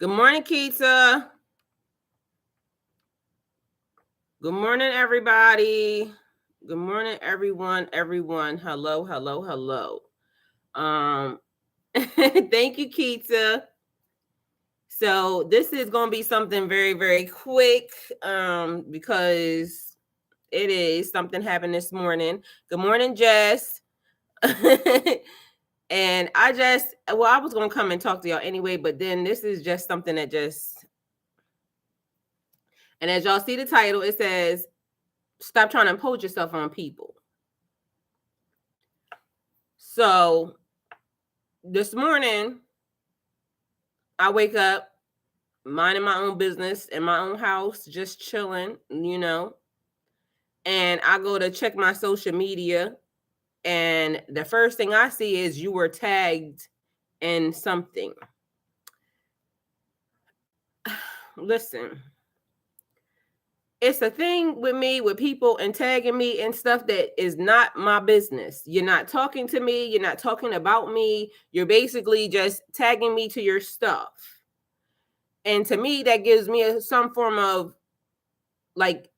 Good morning, Keita. Good morning, everybody. Good morning, everyone. Hello, hello, hello. Thank you, Keita. So this is going to be something very, very quick because it is something happened this morning. Good morning, Jess. And I was going to come and talk to y'all anyway, but then this is just something that and as y'all see the title, it says, stop trying to impose yourself on people. So this morning, I wake up, minding my own business in my own house, just chilling, and I go to check my social media. And the first thing I see is you were tagged in something. Listen, it's a thing with me, with people and tagging me and stuff that is not my business. You're not talking to me. You're not talking about me. You're basically just tagging me to your stuff. And to me, that gives me some form of like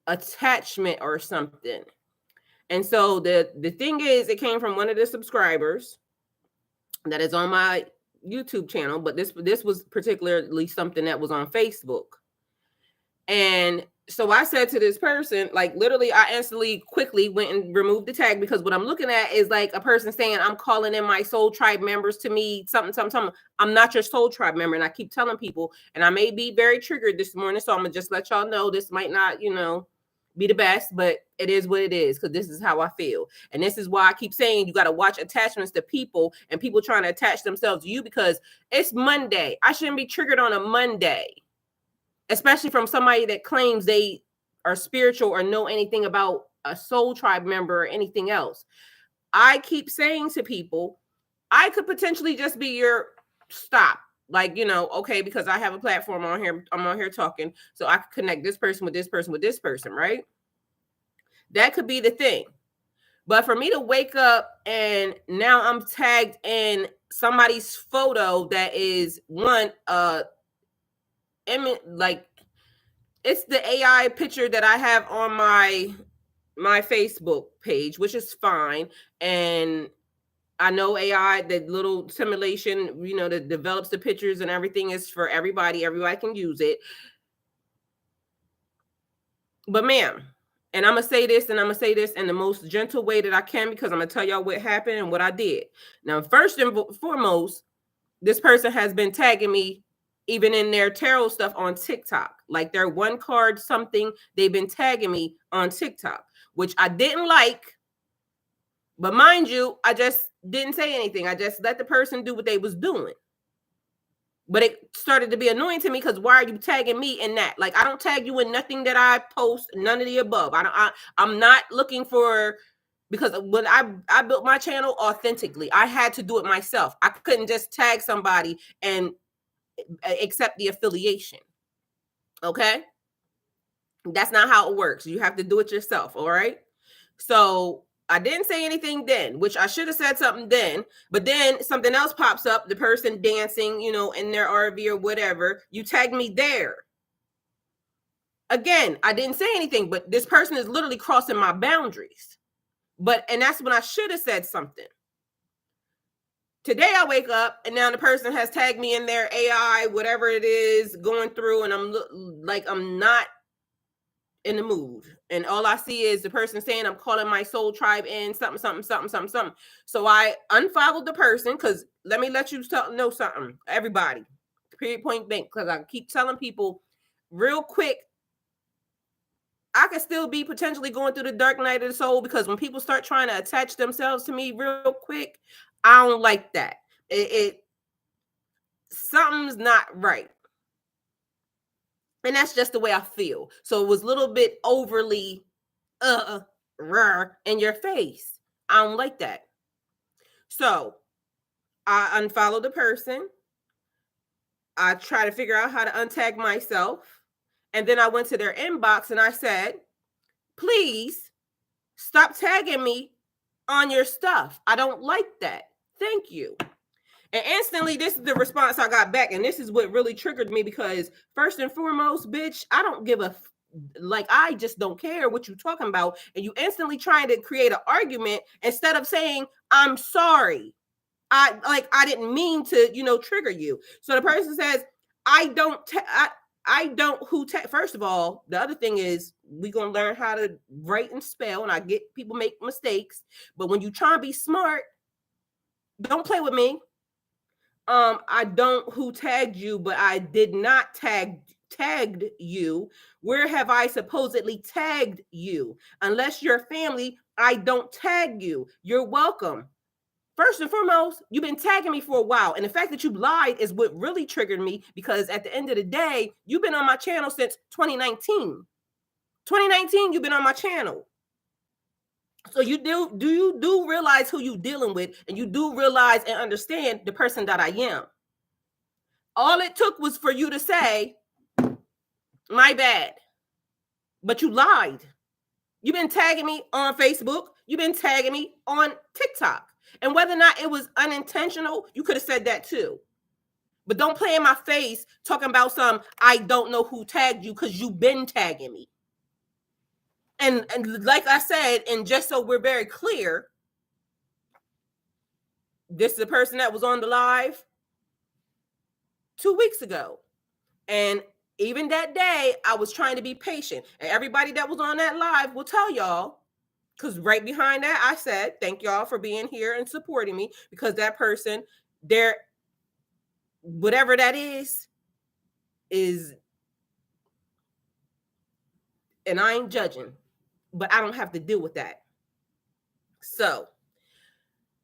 attachment or something. And so the thing is, it came from one of the subscribers that is on my YouTube channel, but this was particularly something that was on Facebook. And so I said to this person, like literally, I instantly quickly went and removed the tag, because what I'm looking at is like a person saying, I'm calling in my soul tribe members to me, something. I'm not your soul tribe member. And I keep telling people, and I may be very triggered this morning, so I'm gonna just let y'all know this might not, be the best, but it is what it is, because this is how I feel. And this is why I keep saying you got to watch attachments to people and people trying to attach themselves to you, because it's Monday. I shouldn't be triggered on a Monday, especially from somebody that claims they are spiritual or know anything about a soul tribe member or anything else. I keep saying to people, I could potentially just be your stop. Like, okay, because I have a platform on here, I'm on here talking, so I could connect this person with this person with this person, right? That could be the thing. But for me to wake up and now I'm tagged in somebody's photo that is like it's the AI picture that I have on my Facebook page, which is fine. And I know AI, the little simulation, that develops the pictures and everything is for everybody. Everybody can use it. But ma'am, and I'm going to say this, and I'm going to say this in the most gentle way that I can, because I'm going to tell y'all what happened and what I did. Now, first and foremost, this person has been tagging me even in their tarot stuff on TikTok. Like their one card something, they've been tagging me on TikTok, which I didn't like. But mind you, I just didn't say anything. I just let the person do what they was doing. But it started to be annoying to me, because why are you tagging me in that? Like, I don't tag you in nothing that I post, none of the above. I'm not looking for, because when I built my channel authentically, I had to do it myself. I couldn't just tag somebody and accept the affiliation. Okay? That's not how it works. You have to do it yourself, all right? So I didn't say anything then, which I should have said something then, but then something else pops up, the person dancing, in their RV or whatever. You tag me there. Again, I didn't say anything, but this person is literally crossing my boundaries. And that's when I should have said something. Today I wake up and now the person has tagged me in their AI, whatever it is, going through, and I'm not in the mood. And all I see is the person saying, I'm calling my soul tribe in something. So I unfollowed the person, because let me let you know something, everybody, period, point blank, because I keep telling people real quick, I could still be potentially going through the dark night of the soul, because when people start trying to attach themselves to me real quick, I don't like that. Something's not right. And that's just the way I feel. So it was a little bit overly in your face. I don't like that. So I unfollowed the person. I try to figure out how to untag myself. And then I went to their inbox and I said, please stop tagging me on your stuff. I don't like that. Thank you. And instantly, this is the response I got back. And this is what really triggered me because, first and foremost, bitch, I don't give a like, I just don't care what you're talking about. And you instantly trying to create an argument instead of saying, I'm sorry. I didn't mean to, trigger you. So the person says, I don't, I don't first of all, the other thing is we're gonna learn how to write and spell, and I get people make mistakes, but when you try to be smart, don't play with me. I don't who tagged you, but I did not tagged you. Where have I supposedly tagged you? Unless you're family, I don't tag you. You're welcome. First and foremost, you've been tagging me for a while. And the fact that you lied is what really triggered me, because at the end of the day, you've been on my channel since 2019. 2019, you've been on my channel. So you do realize who you dealing with, and you do realize and understand the person that I am. All it took was for you to say, my bad. But you lied. You've been tagging me on Facebook. You've been tagging me on TikTok. And whether or not it was unintentional, you could have said that too. But don't play in my face talking about I don't know who tagged you, because you've been tagging me. And like I said, and just so we're very clear, this is the person that was on the live 2 weeks ago. And even that day, I was trying to be patient. And everybody that was on that live will tell y'all, because right behind that, I said, thank y'all for being here and supporting me, because that person, whatever that is, and I ain't judging, but I don't have to deal with that. So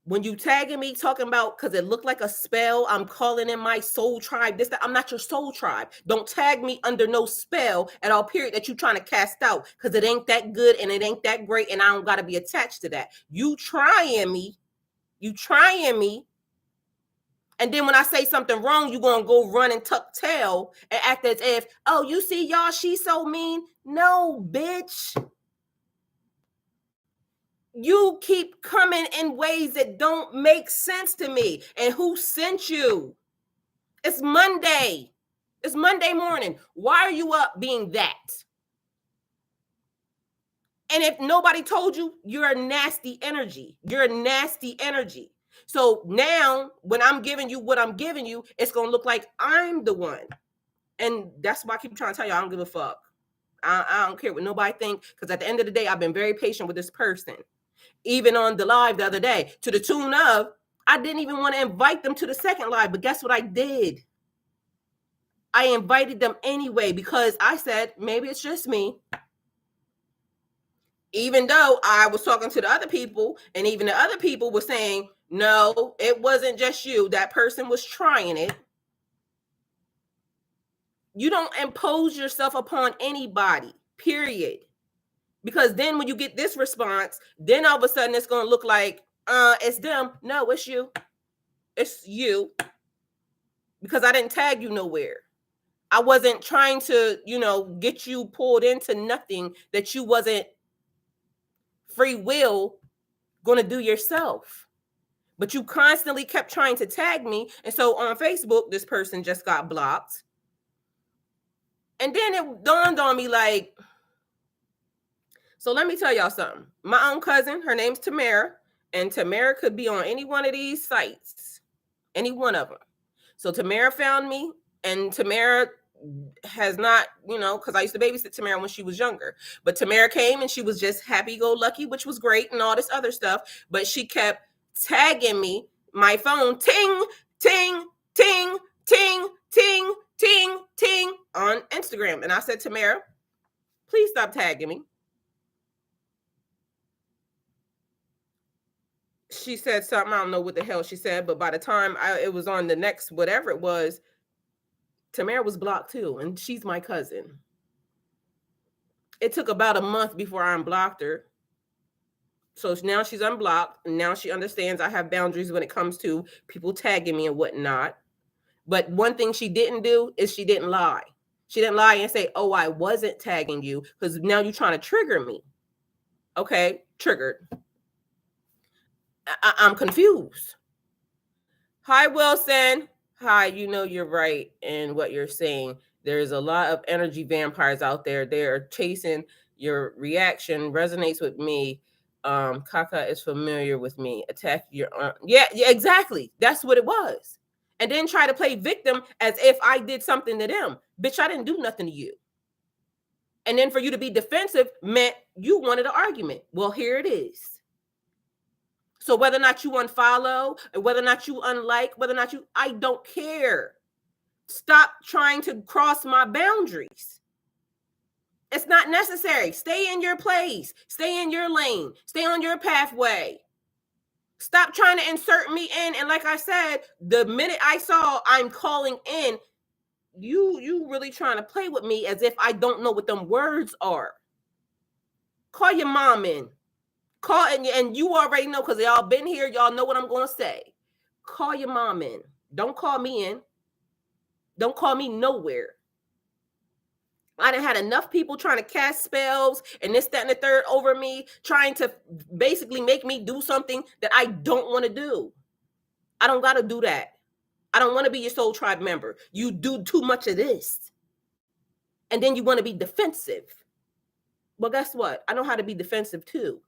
when you tagging me talking about, because it looked like a spell, I'm calling in my soul tribe, that, I'm not your soul tribe. Don't tag me under no spell at all, period, that you trying to cast out, because it ain't that good and it ain't that great, and I don't got to be attached to that. You trying me. And then when I say something wrong, you're going to go run and tuck tail and act as if, oh, you see, y'all, she's so mean. No, bitch. You keep coming in ways that don't make sense to me. And who sent you? It's Monday. It's Monday morning. Why are you up being that? And if nobody told you, you're a nasty energy. You're a nasty energy. So now when I'm giving you what I'm giving you, it's going to look like I'm the one. And that's why I keep trying to tell you, I don't give a fuck. I don't care what nobody think, because at the end of the day, I've been very patient with this person. Even on the live the other day, to the tune of, I didn't even want to invite them to the second live, but guess what I did? I invited them anyway, because I said, maybe it's just me. Even though I was talking to the other people, and even the other people were saying, no, it wasn't just you. That person was trying it. You don't impose yourself upon anybody, period. Because then when you get this response, then all of a sudden it's going to look like, it's them. No, it's you. It's you. Because I didn't tag you nowhere. I wasn't trying to, get you pulled into nothing that you wasn't free will going to do yourself. But you constantly kept trying to tag me. And so on Facebook, this person just got blocked. And then it dawned on me like, so let me tell y'all something. My own cousin, her name's Tamara, and Tamara could be on any one of these sites, any one of them. So Tamara found me, and Tamara has not, because I used to babysit Tamara when she was younger. But Tamara came and she was just happy-go-lucky, which was great, and all this other stuff. But she kept tagging me, my phone, ting, ting, ting, ting, ting, ting, ting, on Instagram. And I said, Tamara, please stop tagging me. She said something, I don't know what the hell she said, but by the time it was on the next, whatever it was, Tamara was blocked too, and she's my cousin. It took about a month before I unblocked her. So now she's unblocked, and now she understands I have boundaries when it comes to people tagging me and whatnot. But one thing she didn't do is she didn't lie. She didn't lie and say, oh, I wasn't tagging you, because now you're trying to trigger me. Okay, triggered. I'm confused. Hi, Wilson. Hi, you know you're right in what you're saying. There's a lot of energy vampires out there. They are chasing your reaction, resonates with me. Kaka is familiar with me. Attack your yeah, exactly. That's what it was. And then try to play victim as if I did something to them. Bitch, I didn't do nothing to you. And then for you to be defensive meant you wanted an argument. Well, here it is. So whether or not you unfollow, whether or not you unlike, whether or not you, I don't care. Stop trying to cross my boundaries. It's not necessary. Stay in your place. Stay in your lane. Stay on your pathway. Stop trying to insert me in. And like I said, the minute I saw I'm calling in, you really trying to play with me as if I don't know what them words are. Call your mom in. Call and you already know because y'all been here. Y'all know what I'm going to say. Call your mom in. Don't call me in. Don't call me nowhere. I done had enough people trying to cast spells and this, that, and the third over me, trying to basically make me do something that I don't want to do. I don't got to do that. I don't want to be your soul tribe member. You do too much of this. And then you want to be defensive. Well, guess what? I know how to be defensive too.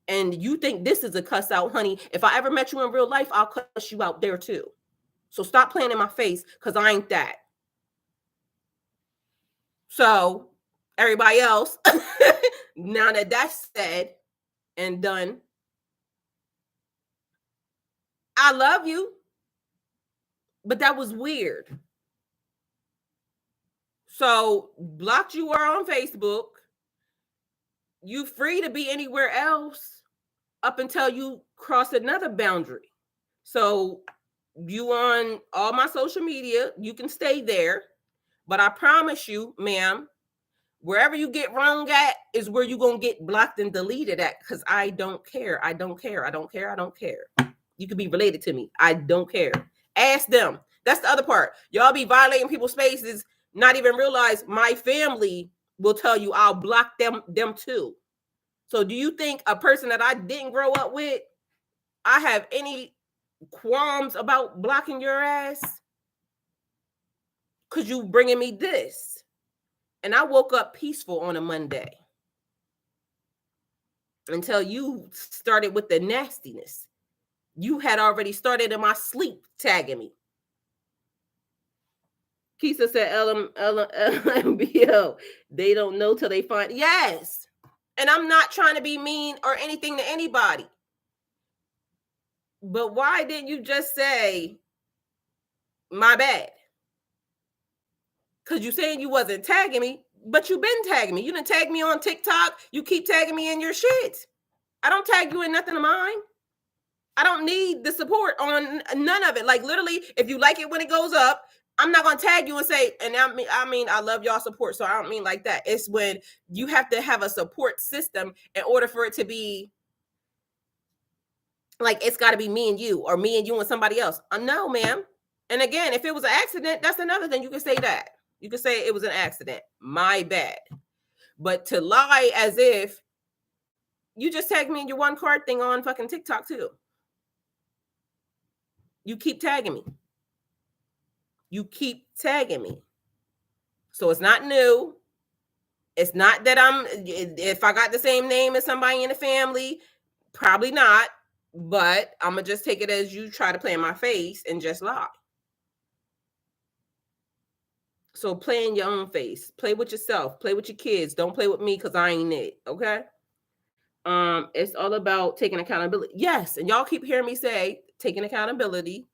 And you think this is a cuss out, honey. If I ever met you in real life, I'll cuss you out there too. So stop playing in my face because I ain't that. So everybody else, now that that's said and done, I love you, but that was weird. So blocked you are on Facebook. You free to be anywhere else up until you cross another boundary. So you on all my social media, you can stay there. But I promise you, ma'am, wherever you get wrong at is where you're going to get blocked and deleted at because I don't care. I don't care. I don't care. I don't care. You could be related to me. I don't care. Ask them. That's the other part. Y'all be violating people's spaces, not even realize my family will tell you I'll block them too. So do you think a person that I didn't grow up with, I have any qualms about blocking your ass? Because you bringing me this. And I woke up peaceful on a Monday until you started with the nastiness. You had already started in my sleep tagging me. Kisa said LMBO. They don't know till they find. Yes. And I'm not trying to be mean or anything to anybody. But why didn't you just say, my bad? Because you saying you wasn't tagging me, but you been tagging me. You didn't tag me on TikTok. You keep tagging me in your shit. I don't tag you in nothing of mine. I don't need the support on none of it. Like literally, if you like it when it goes up, I'm not gonna tag you and say, and I mean, I love y'all support. So I don't mean like that. It's when you have to have a support system in order for it to be like it's got to be me and you, or me and you and somebody else. No, ma'am. And again, if it was an accident, that's another thing. You can say that. You can say it was an accident. My bad. But to lie as if you just tagged me in your one card thing on fucking TikTok too. You keep tagging me. You keep tagging me. So it's not new. It's not that if I got the same name as somebody in the family, probably not. But I'm going to just take it as you try to play in my face and just lie. So play in your own face. Play with yourself. Play with your kids. Don't play with me because I ain't it. Okay? It's all about taking accountability. Yes, and y'all keep hearing me say taking accountability.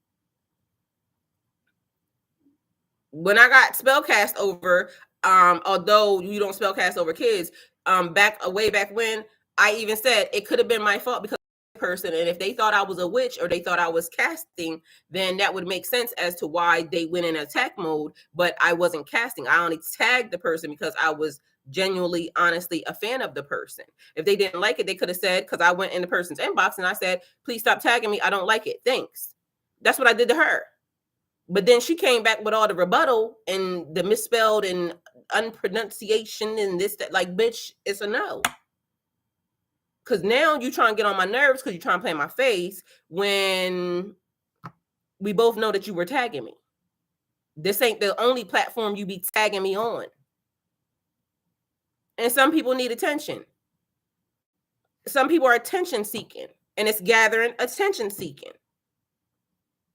When I got spellcast over, although you don't spellcast over kids, way back when, I even said it could have been my fault because person, and if they thought I was a witch or they thought I was casting, then that would make sense as to why they went in attack mode. But I wasn't casting. I only tagged the person because I was genuinely, honestly a fan of the person. If they didn't like it, they could have said, because I went in the person's inbox and I said, please stop tagging me. I don't like it. Thanks. That's what I did to her. But then she came back with all the rebuttal and the misspelled and unpronunciation and this, that, like, bitch, it's a no. Because now you trying to get on my nerves because you're trying to play in my face when we both know that you were tagging me. This ain't the only platform you be tagging me on. And some people need attention. Some people are attention seeking, and it's gathering attention seeking.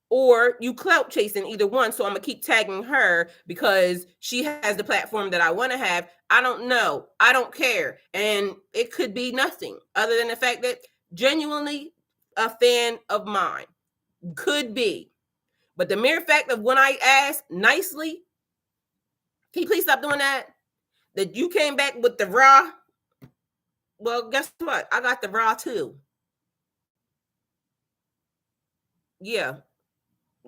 Or you clout chasing, either one. So I'm gonna keep tagging her because she has the platform that I want to have. I don't know. I don't care. And it could be nothing other than the fact that genuinely a fan of mine. Could be. But the mere fact of when I asked nicely, can you please stop doing that? That you came back with the raw. Well, guess what? I got the raw too. Yeah.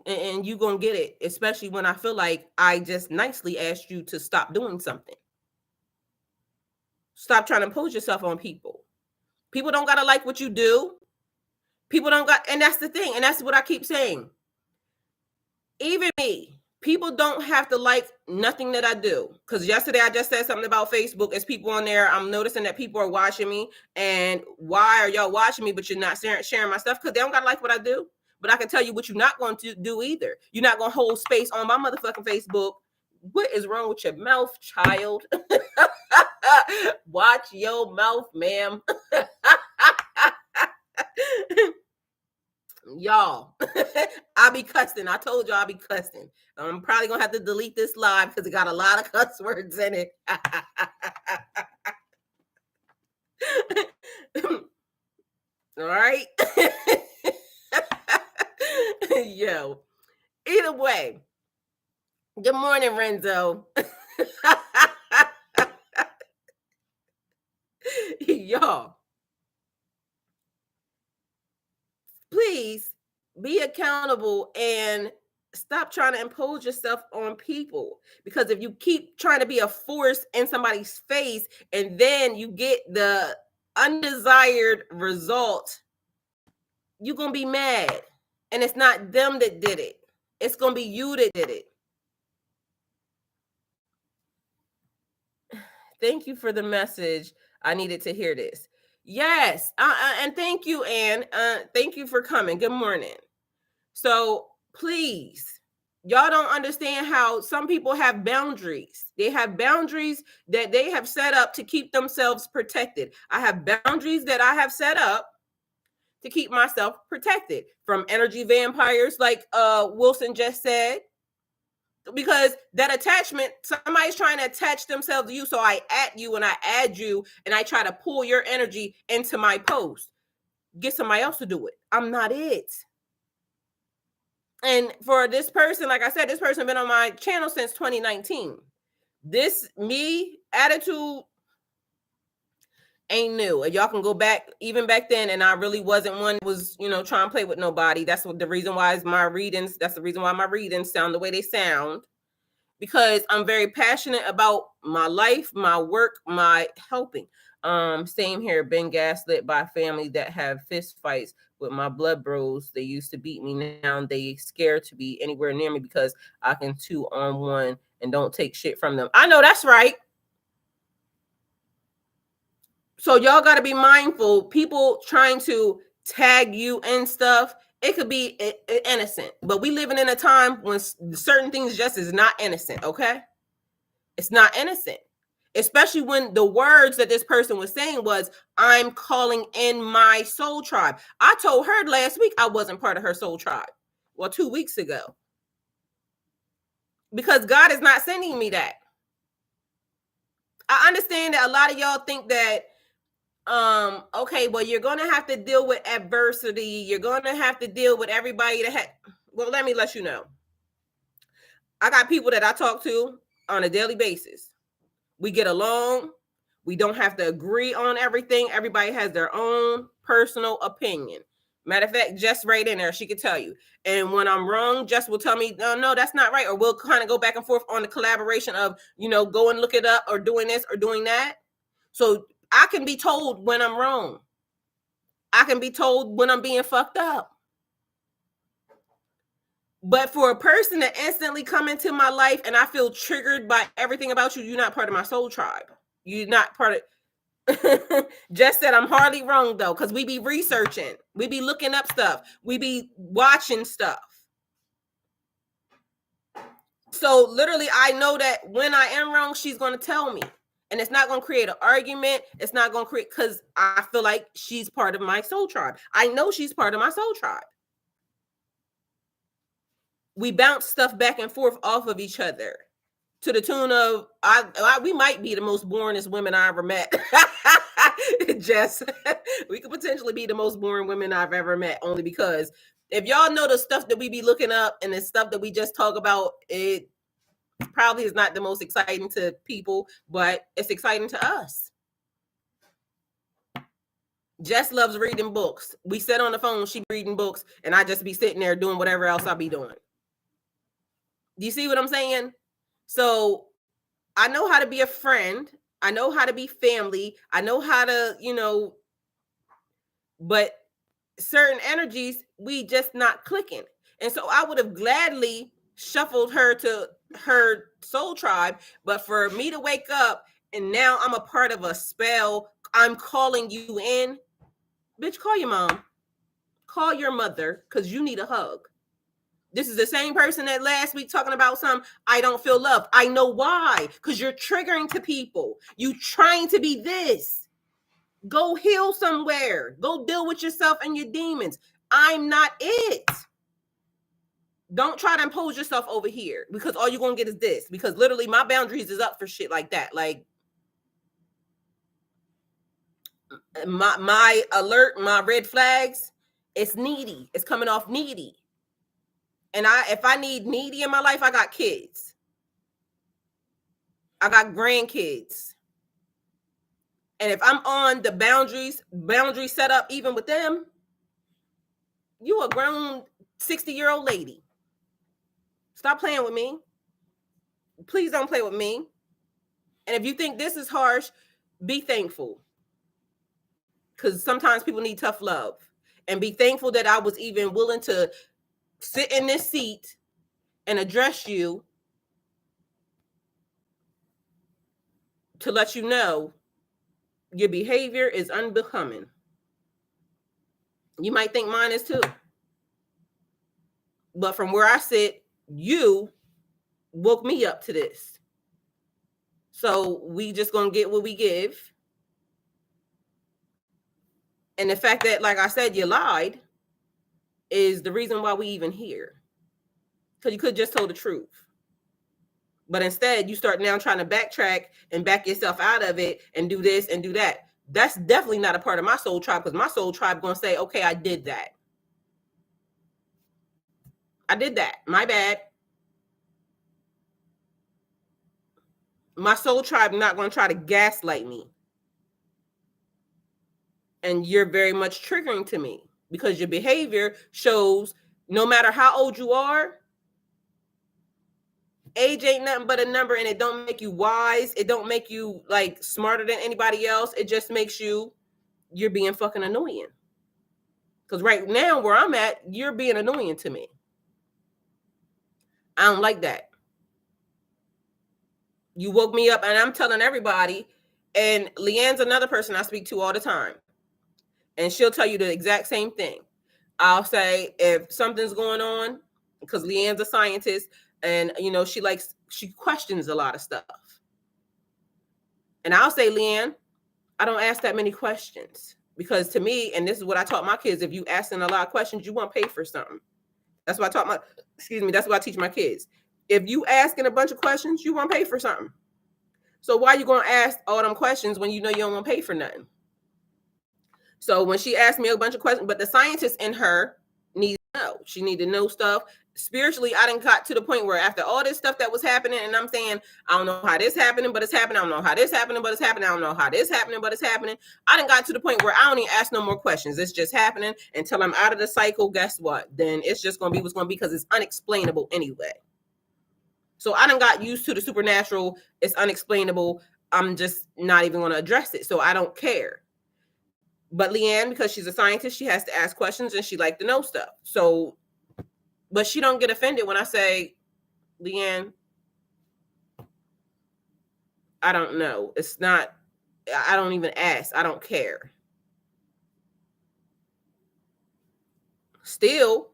And you gonna get it, especially when I feel like I just nicely asked you to stop doing something. Stop trying to impose yourself on people. People don't gotta like what you do. People don't got, and that's the thing, and that's what I keep saying. Even me, people don't have to like nothing that I do. Because yesterday I just said something about Facebook. As people on there, I'm noticing that people are watching me. And why are y'all watching me, but you're not sharing my stuff? Because they don't gotta like what I do. But I can tell you what you're not going to do either. You're not going to hold space on my motherfucking Facebook. What is wrong with your mouth, child? Watch your mouth, ma'am. Y'all, I be cussing. I told y'all I be cussing. I'm probably going to have to delete this live because it got a lot of cuss words in it. All right. Yo, either way, good morning, Renzo. Y'all, please be accountable and stop trying to impose yourself on people. Because if you keep trying to be a force in somebody's face and then you get the undesired result, you're going to be mad. And it's not them that did it. It's going to be you that did it. Thank you for the message. I needed to hear this. Yes. And thank you, Ann. Thank you for coming. Good morning. So please, y'all don't understand how some people have boundaries. They have boundaries that they have set up to keep themselves protected. I have boundaries that I have set up to keep myself protected from energy vampires, like Wilson just said. Because that attachment, somebody's trying to attach themselves to you. So I at you and I add you and I try to pull your energy into my post. Get somebody else to do it. I'm not it. And for this person, like I said, this person been on my channel since 2019. This me attitude ain't new. And y'all can go back even back then, and I really wasn't one that was, trying to play with nobody. That's what the reason why is my readings. That's the reason why my readings sound the way they sound. Because I'm very passionate about my life, my work, my helping. Same here, been gaslit by family that have fist fights with my blood bros. They used to beat me. Now they scared to be anywhere near me because I can 2-on-1 and don't take shit from them. I know that's right. So y'all got to be mindful. People trying to tag you and stuff, it could be innocent. But we living in a time when certain things just is not innocent, okay? It's not innocent. Especially when the words that this person was saying was, I'm calling in my soul tribe. I told her last week I wasn't part of her soul tribe. Well, 2 weeks ago. Because God is not sending me that. I understand that a lot of y'all think that okay, well, you're gonna have to deal with adversity. You're gonna have to deal with everybody that well, let me let you know. I got people that I talk to on a daily basis. We get along. We don't have to agree on everything. Everybody has their own personal opinion. Matter of fact, Jess right in there, she could tell you. And when I'm wrong, Jess will tell me, no, that's not right. Or we'll kind of go back and forth on the collaboration of, go and look it up or doing this or doing that. So I can be told when I'm wrong. I can be told when I'm being fucked up. But for a person to instantly come into my life and I feel triggered by everything about you, you're not part of my soul tribe. You're not part of... Just said I'm hardly wrong, though, because we be researching. We be looking up stuff. We be watching stuff. So literally, I know that when I am wrong, she's going to tell me. And it's not going to create an argument. It's not going to create, because I feel like she's part of my soul tribe. I know she's part of my soul tribe. We bounce stuff back and forth off of each other to the tune of, we might be the most boringest women I ever met. Jess, we could potentially be the most boring women I've ever met, only because if y'all know the stuff that we be looking up and the stuff that we just talk about, it probably is not the most exciting to people, but it's exciting to us. Jess loves reading books. We sit on the phone, she reading books, and I just be sitting there doing whatever else I'll be doing. Do you see what I'm saying? So I know how to be a friend. I know how to be family. I know how to, but certain energies, we just not clicking. And so I would have gladly shuffled her to her soul tribe, but for me to wake up and now I'm a part of a spell, I'm calling you in. Bitch, call your mom. Call your mother, because you need a hug. This is the same person that last week talking about I don't feel love. I know why. Because you're triggering to people. You trying to be this. Go heal somewhere. Go deal with yourself and your demons. I'm not it. Don't try to impose yourself over here, because all you're going to get is this. Because literally my boundaries is up for shit like that. Like my alert, my red flags, it's needy. It's coming off needy. And if I need needy in my life, I got kids. I got grandkids. And if I'm on the boundary set up even with them, you a grown 60-year-old lady. Stop playing with me. Please don't play with me. And if you think this is harsh, be thankful. Because sometimes people need tough love. And be thankful that I was even willing to sit in this seat and address you to let you know your behavior is unbecoming. You might think mine is too. But from where I sit, you woke me up to this. So we just gonna get what we give. And the fact that, like I said, you lied is the reason why we even here. Because you could just told the truth. But instead, you start now trying to backtrack and back yourself out of it and do this and do that. That's definitely not a part of my soul tribe, because my soul tribe gonna say, okay, I did that. I did that. My bad. My soul tribe not gonna try to gaslight me. And you're very much triggering to me, because your behavior shows, no matter how old you are, age ain't nothing but a number, and it don't make you wise. It don't make you like smarter than anybody else. It just makes you're being fucking annoying. Because right now where I'm at, you're being annoying to me. I don't like that. You woke me up, and I'm telling everybody, and Leanne's another person I speak to all the time. And she'll tell you the exact same thing. I'll say if something's going on, because Leanne's a scientist, and she questions a lot of stuff. And I'll say, Leanne, I don't ask that many questions, because to me, and this is what I taught my kids, if you asking a lot of questions, you won't pay for something. That's what that's what I teach my kids. If you asking a bunch of questions, you won't pay for something. So why are you going to ask all them questions when you know you don't want to pay for nothing? So when she asked me a bunch of questions, but the scientist in her needs to know. She needs to know stuff. Spiritually, I didn't got to the point where after all this stuff that was happening, and I'm saying, I don't know how this happening, but it's happening. I don't know how this happening, but it's happening. I don't know how this happening, but it's happening. I didn't got to the point where I don't even ask no more questions. It's just happening until I'm out of the cycle. Guess what? Then it's just going to be what's going to be, because it's unexplainable anyway. So I done got used to the supernatural. It's unexplainable. I'm just not even going to address it. So I don't care. But Leanne, because she's a scientist, she has to ask questions, and she like to know stuff. So, but she don't get offended when I say, Leanne, I don't know. It's not, I don't even ask. I don't care. Still,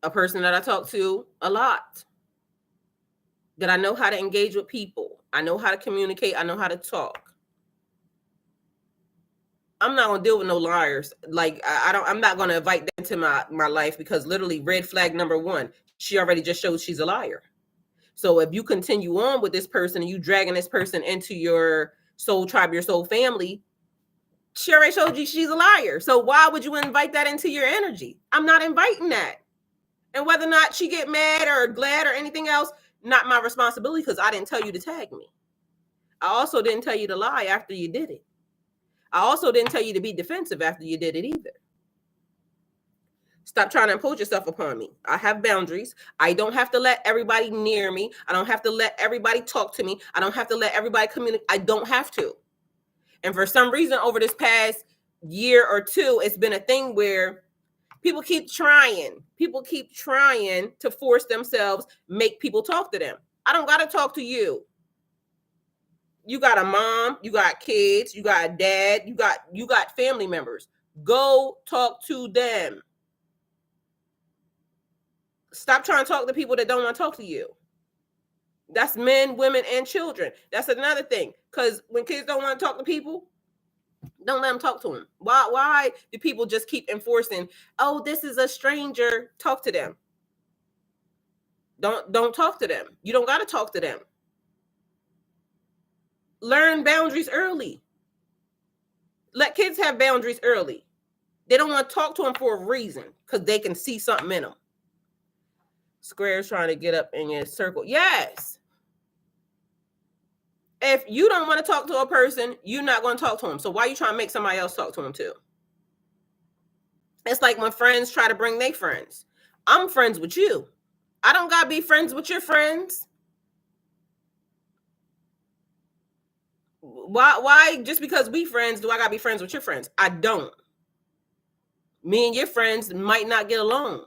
a person that I talk to a lot, that I know how to engage with people. I know how to communicate. I know how to talk. I'm not gonna deal with no liars. Like I'm not gonna invite them into my life, because literally red flag number one, she already just showed she's a liar. So if you continue on with this person and you dragging this person into your soul tribe, your soul family, she already showed you she's a liar. So why would you invite that into your energy? I'm not inviting that. And whether or not she get mad or glad or anything else, not my responsibility, because I didn't tell you to tag me. I also didn't tell you to lie after you did it. I also didn't tell you to be defensive after you did it either. Stop trying to impose yourself upon me. I have boundaries. I don't have to let everybody near me. I don't have to let everybody talk to me. I don't have to let everybody communicate. I don't have to. And for some reason, over this past year or two, it's been a thing where people keep trying to force themselves, make people talk to them. I don't got to talk to you. You got a mom, you got kids, you got a dad, you got family members. Go talk to them. Stop trying to talk to people that don't want to talk to you. That's men, women, and children. That's another thing. Because when kids don't want to talk to people, don't let them talk to them. Why do people just keep enforcing, oh, this is a stranger, talk to them? Don't talk to them. You don't got to talk to them. Learn boundaries early. Let kids have boundaries early. They don't want to talk to them for a reason, because they can see something in them. Square's trying to get up in your circle. Yes. If you don't want to talk to a person, you're not going to talk to them. So why are you trying to make somebody else talk to them too? It's like when friends try to bring their friends. I'm friends with you. I don't got to be friends with your friends. Why just because we friends do I got to be friends with your friends? I don't. Me and your friends might not get along.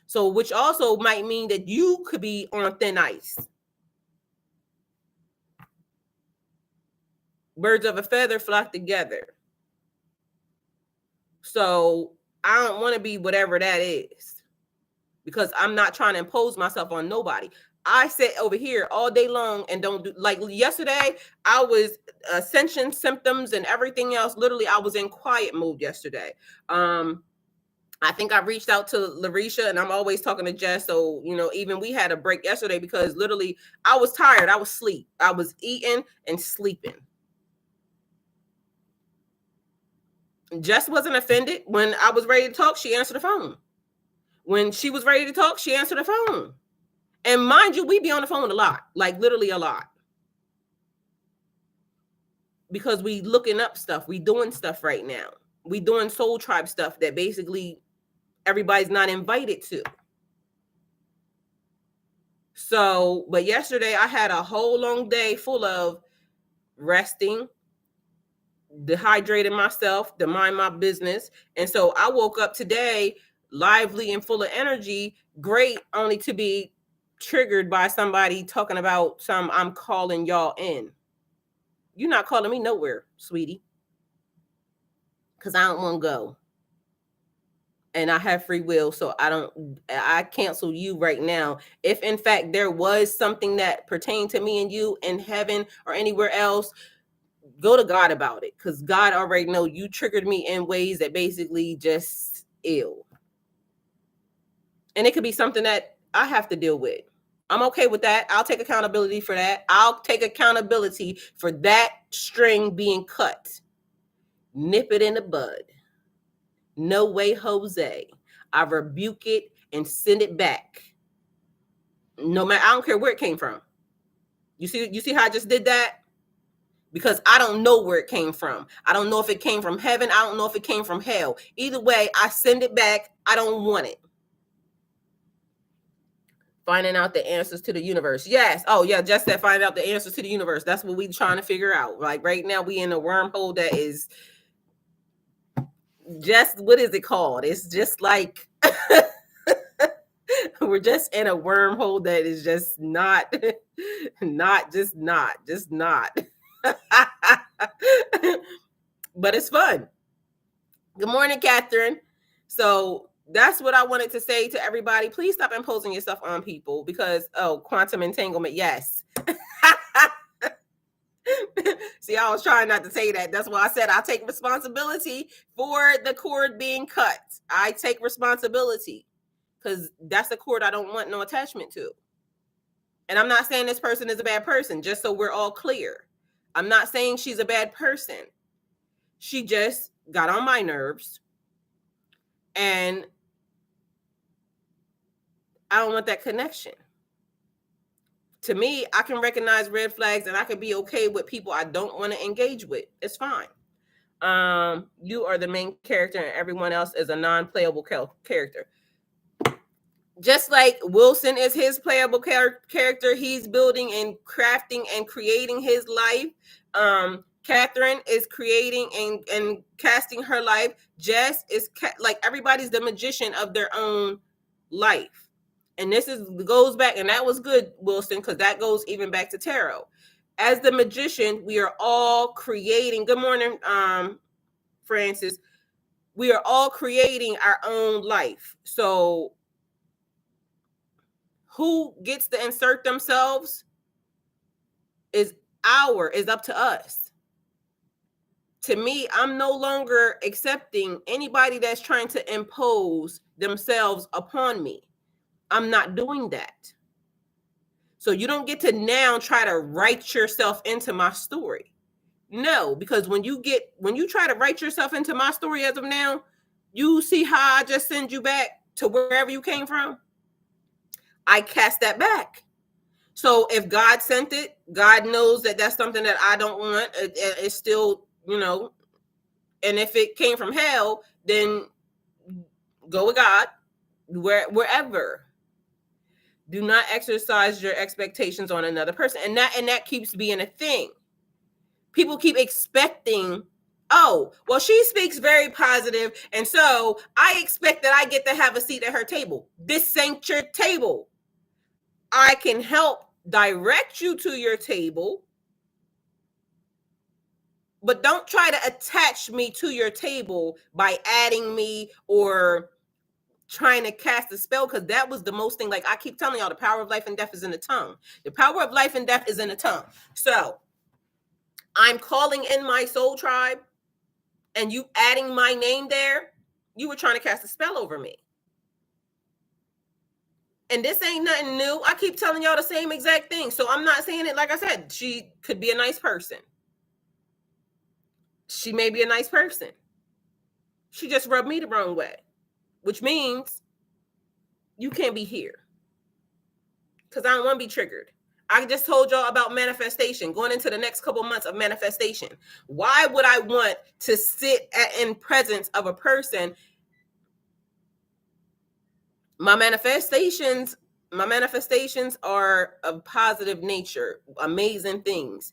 So which also might mean that you could be on thin ice. Birds of a feather flock together. So I don't want to be whatever that is, because I'm not trying to impose myself on nobody. I sit over here all day long and don't do, like yesterday, I was ascension symptoms and everything else. Literally, I was in quiet mode yesterday. I think I reached out to Larisha, and I'm always talking to Jess. So, even we had a break yesterday because literally I was tired. I was asleep. I was eating and sleeping. Jess wasn't offended. When I was ready to talk, she answered the phone. When she was ready to talk, she answered the phone. And mind you, we be on the phone a lot, like literally a lot. Because we looking up stuff. We doing stuff right now. We doing soul tribe stuff that basically everybody's not invited to. So, but yesterday I had a whole long day full of resting, dehydrating myself to mind my business. And so I woke up today lively and full of energy, great, only to be triggered by somebody talking about I'm calling y'all in. You're not calling me nowhere, sweetie, because I don't want to go. And I have free will, so I cancel you right now. If in fact there was something that pertained to me and you in heaven or anywhere else, go to God about it, because God already know you triggered me in ways that basically just ill. And it could be something that I have to deal with. I'm okay with that. I'll take accountability for that. I'll take accountability for that string being cut. Nip it in the bud. No way, Jose. I rebuke it and send it back. No matter, I don't care where it came from. You see how I just did that? Because I don't know where it came from. I don't know if it came from heaven. I don't know if it came from hell. Either way, I send it back. I don't want it. Finding out the answers to the universe. Yes. Oh, yeah. Just that, finding out the answers to the universe. That's what we're trying to figure out. Like right now, we in a wormhole that is just, what is it called? It's just like we're just in a wormhole that is just not. But it's fun. Good morning, Catherine. So that's what I wanted to say to everybody. Please stop imposing yourself on people because, quantum entanglement, yes. See, I was trying not to say that. That's why I said I take responsibility for the cord being cut. I take responsibility because that's a cord I don't want no attachment to. And I'm not saying this person is a bad person, just so we're all clear. I'm not saying she's a bad person. She just got on my nerves. And I don't want that connection. To me, I can recognize red flags and I can be okay with people I don't want to engage with. It's fine. You are the main character and everyone else is a non-playable character. Just like Wilson is his playable character, he's building and crafting and creating his life. Catherine is creating and casting her life. Jess is like everybody's the magician of their own life. And this goes back, and that was good, Wilson, because that goes even back to tarot. As the magician, we are all creating. Good morning, Francis. We are all creating our own life. So who gets to insert themselves is up to us. To me, I'm no longer accepting anybody that's trying to impose themselves upon me. I'm not doing that. So you don't get to now try to write yourself into my story. No, because when you try to write yourself into my story as of now, you see how I just send you back to wherever you came from. I cast that back. So if God sent it, God knows that that's something that I don't want. It's still, and if it came from hell, then go with God wherever. Do not exercise your expectations on another person. And that keeps being a thing. People keep expecting, oh, well, she speaks very positive, and so I expect that I get to have a seat at her table. This ain't your table. I can help direct you to your table, but don't try to attach me to your table by adding me or trying to cast a spell, because that was the most thing. Like I keep telling y'all, the power of life and death is in the tongue. The power of life and death is in the tongue. So I'm calling in my soul tribe, and you adding my name there, you were trying to cast a spell over me. And this ain't nothing new. I keep telling y'all the same exact thing. So I'm not saying it, like I said, she could be a nice person. She may be a nice person. She just rubbed me the wrong way, which means you can't be here because I don't want to be triggered. I just told y'all about manifestation, going into the next couple months of manifestation. Why would I want to sit in presence of a person? My manifestations are of positive nature, amazing things.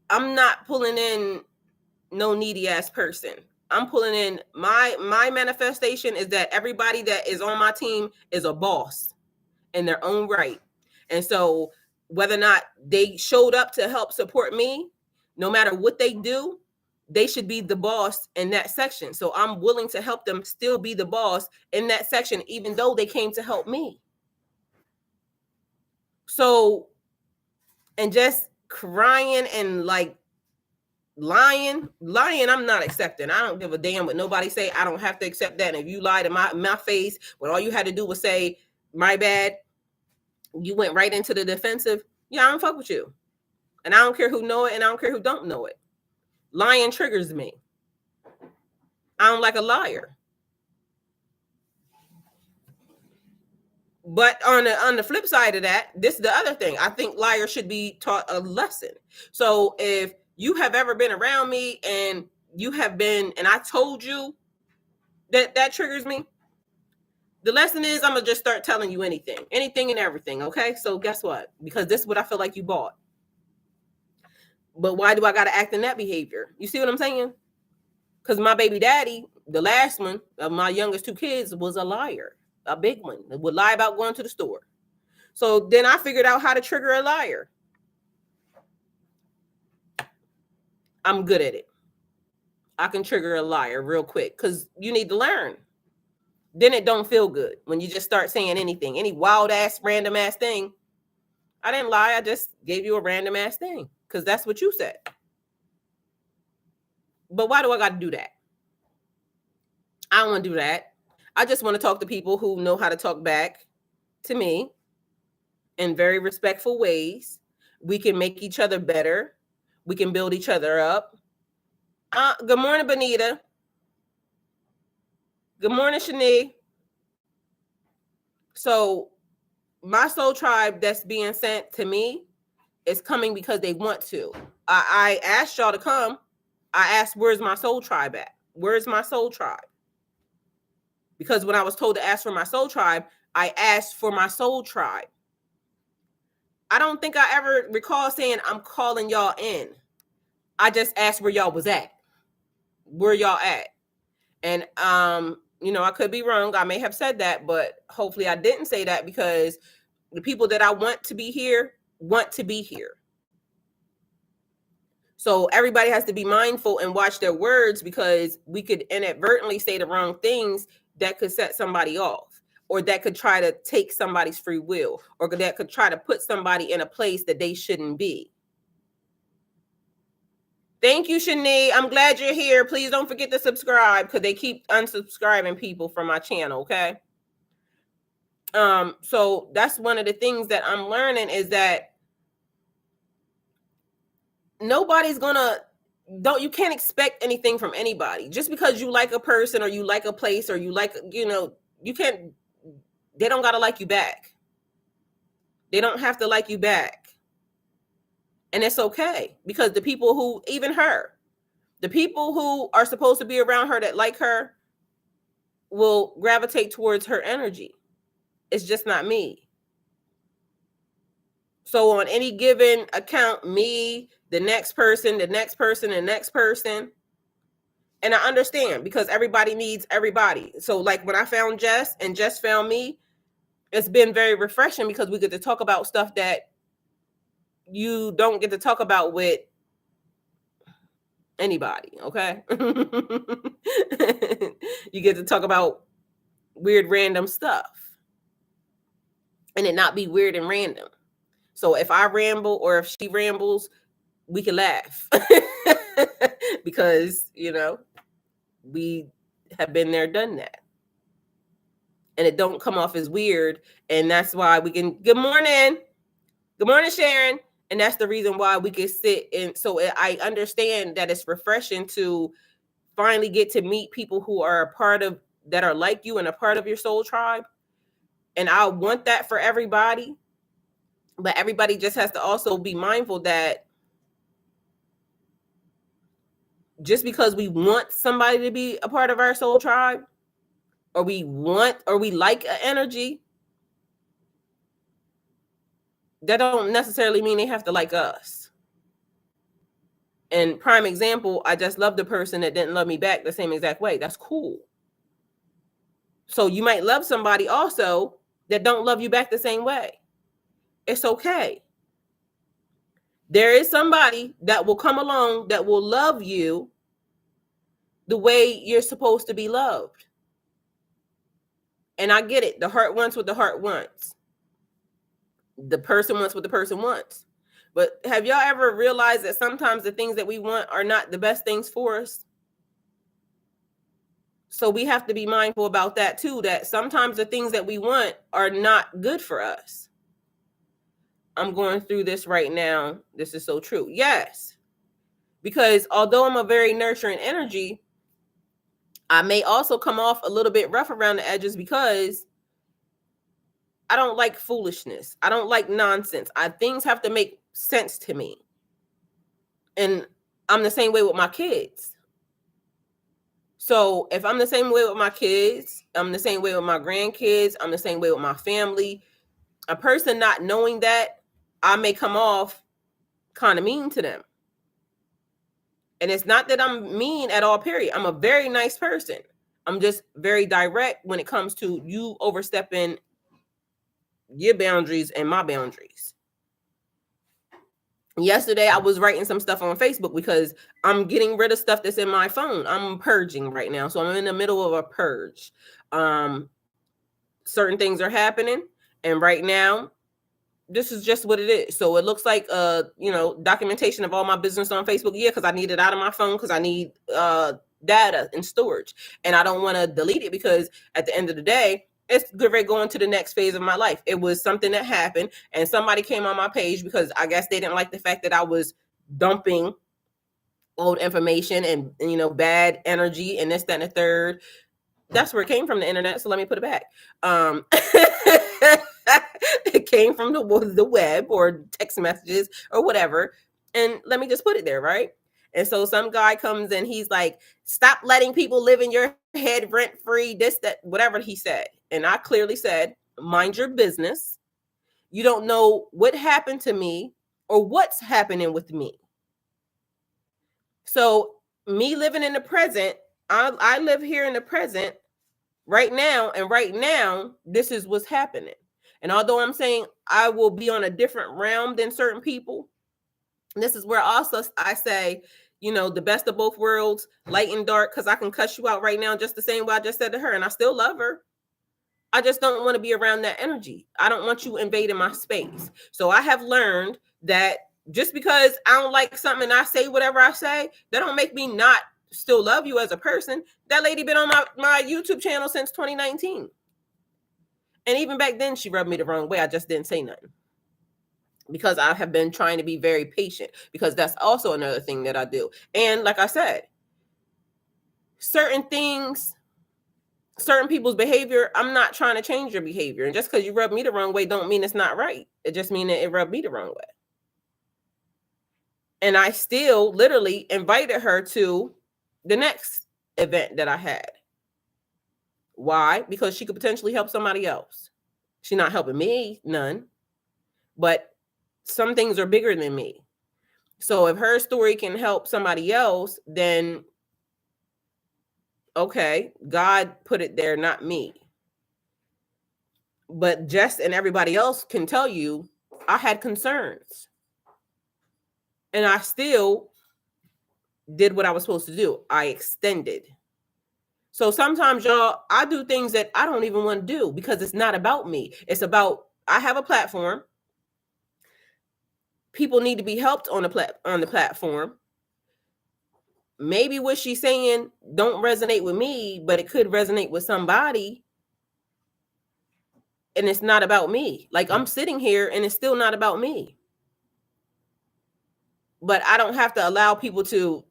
I'm not pulling in no needy ass person. I'm pulling in my manifestation is that everybody that is on my team is a boss in their own right. And so whether or not they showed up to help support me, no matter what they do, they should be the boss in that section. So I'm willing to help them still be the boss in that section, even though they came to help me. So, and just crying and like lying, I'm not accepting. I don't give a damn what nobody say. I don't have to accept that. And if you lie to my face when all you had to do was say, my bad, you went right into the defensive. Yeah, I don't fuck with you. And I don't care who know it and I don't care who don't know it. Lying triggers me. I don't like a liar. But on the flip side of that, this is the other thing. I think liars should be taught a lesson. So if you have ever been around me and you have been, and I told you that triggers me, the lesson is I'm going to just start telling you anything and everything. Okay. So guess what? Because this is what I feel like you bought. But why do I got to act in that behavior? You see what I'm saying? Because my baby daddy, the last one of my youngest two kids, was a liar, a big one, that would lie about going to the store. So then I figured out how to trigger a liar. I'm good at it. I can trigger a liar real quick because you need to learn. then it don't feel good when you just start saying anything, any wild ass, random ass thing. I didn't lie. I just gave you a random ass thing because that's what you said. But why do I got to do that? I don't want to do that. I just want to talk to people who know how to talk back to me in very respectful ways. We can make each other better. We can build each other up. Good morning, Benita. Good morning, Shanae. So my soul tribe that's being sent to me is coming because they want to. I asked y'all to come. I asked, where's my soul tribe at? Where's my soul tribe? Because when I was told to ask for my soul tribe, I asked for my soul tribe. I don't think I ever recall saying I'm calling y'all in. I just asked where y'all was at. Where y'all at? And I could be wrong. I may have said that, but hopefully I didn't say that because the people that I want to be here want to be here. So everybody has to be mindful and watch their words because we could inadvertently say the wrong things that could set somebody off, or that could try to take somebody's free will, or that could try to put somebody in a place that they shouldn't be. Thank you, Shanae. I'm glad you're here. Please don't forget to subscribe because they keep unsubscribing people from my channel, okay? So that's one of the things that I'm learning is that nobody's you can't expect anything from anybody. Just because you like a person or you like a place or you like, they don't got to like you back. They don't have to like you back. And it's okay because the people who, even her, the people who are supposed to be around her that like her will gravitate towards her energy. It's just not me. So on any given account, me, the next person, the next person, the next person. And I understand because everybody needs everybody. So like when I found Jess and Jess found me, it's been very refreshing because we get to talk about stuff that you don't get to talk about with anybody, okay? You get to talk about weird random stuff and it not be weird and random. So if I ramble or if she rambles, we can laugh because, we have been there, done that. And it don't come off as weird. And that's why we can, good morning, Sharon. And that's the reason why we can sit and so I understand that it's refreshing to finally get to meet people who are a part of, that are like you and a part of your soul tribe. And I want that for everybody. But everybody just has to also be mindful that just because we want somebody to be a part of our soul tribe, or we like an energy, that don't necessarily mean they have to like us. And prime example, I just loved the person that didn't love me back the same exact way. That's cool. So you might love somebody also that don't love you back the same way. It's okay. There is somebody that will come along that will love you the way you're supposed to be loved. And I get it. The heart wants what the heart wants. The person wants what the person wants. But have y'all ever realized that sometimes the things that we want are not the best things for us? So we have to be mindful about that too, that sometimes the things that we want are not good for us. I'm going through this right now. This is so true. Yes. Because although I'm a very nurturing energy, I may also come off a little bit rough around the edges because I don't like foolishness. I don't like nonsense. Things have to make sense to me. And I'm the same way with my kids. So if I'm the same way with my kids, I'm the same way with my grandkids, I'm the same way with my family. A person not knowing that, I may come off kind of mean to them. And it's not that I'm mean at all, period. I'm a very nice person. I'm just very direct when it comes to you overstepping your boundaries and my boundaries. Yesterday, I was writing some stuff on Facebook because I'm getting rid of stuff that's in my phone. I'm purging right now. So I'm in the middle of a purge. Certain things are happening. And right now, this is just what it is. So it looks like documentation of all my business on Facebook. Yeah, because I need it out of my phone because I need data and storage. And I don't want to delete it because at the end of the day, it's going to the next phase of my life. It was something that happened and somebody came on my page because I guess they didn't like the fact that I was dumping old information and bad energy and this, that, and the third. That's where it came from, the internet. So let me put it back. It came from the web or text messages or whatever. And let me just put it there, right? And so some guy comes and he's like, stop letting people live in your head rent free, this, that, whatever he said. And I clearly said, mind your business. You don't know what happened to me or what's happening with me. So me living in the present, I live here in the present right now. And right now, this is what's happening. And although I'm saying I will be on a different realm than certain people, this is where also I say, the best of both worlds, light and dark, because I can cuss you out right now just the same way I just said to her. And I still love her. I just don't want to be around that energy. I don't want you invading my space. So I have learned that just because I don't like something and I say whatever I say, that don't make me not still love you as a person. That lady been on my YouTube channel since 2019. And even back then, she rubbed me the wrong way. I just didn't say nothing. Because I have been trying to be very patient. Because that's also another thing that I do. And like I said, certain things, certain people's behavior, I'm not trying to change your behavior. And just because you rub me the wrong way don't mean it's not right. It just means that it rubbed me the wrong way. And I still literally invited her to the next event that I had. Why? Because she could potentially help somebody else. She's not helping me, none. But some things are bigger than me. So if her story can help somebody else, then okay, God put it there, not me. But Jess and everybody else can tell you, I had concerns. And I still did what I was supposed to do. I extended. So sometimes, y'all, I do things that I don't even want to do because it's not about me. It's about, I have a platform. People need to be helped on the platform. Maybe what she's saying don't resonate with me, but it could resonate with somebody. And it's not about me. Like I'm sitting here and it's still not about me. But I don't have to allow people to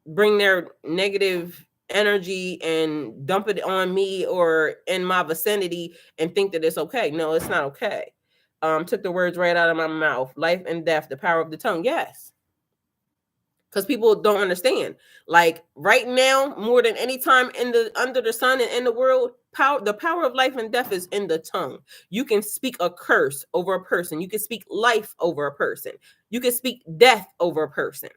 bring their negative energy and dump it on me or in my vicinity and think that it's okay. No, it's not okay. Took the words right out of my mouth. Life and death, the power of the tongue. Yes. Because people don't understand. Like right now, more than any time under the sun and in the world, the power of life and death is in the tongue. You can speak a curse over a person. You can speak life over a person. You can speak death over a person.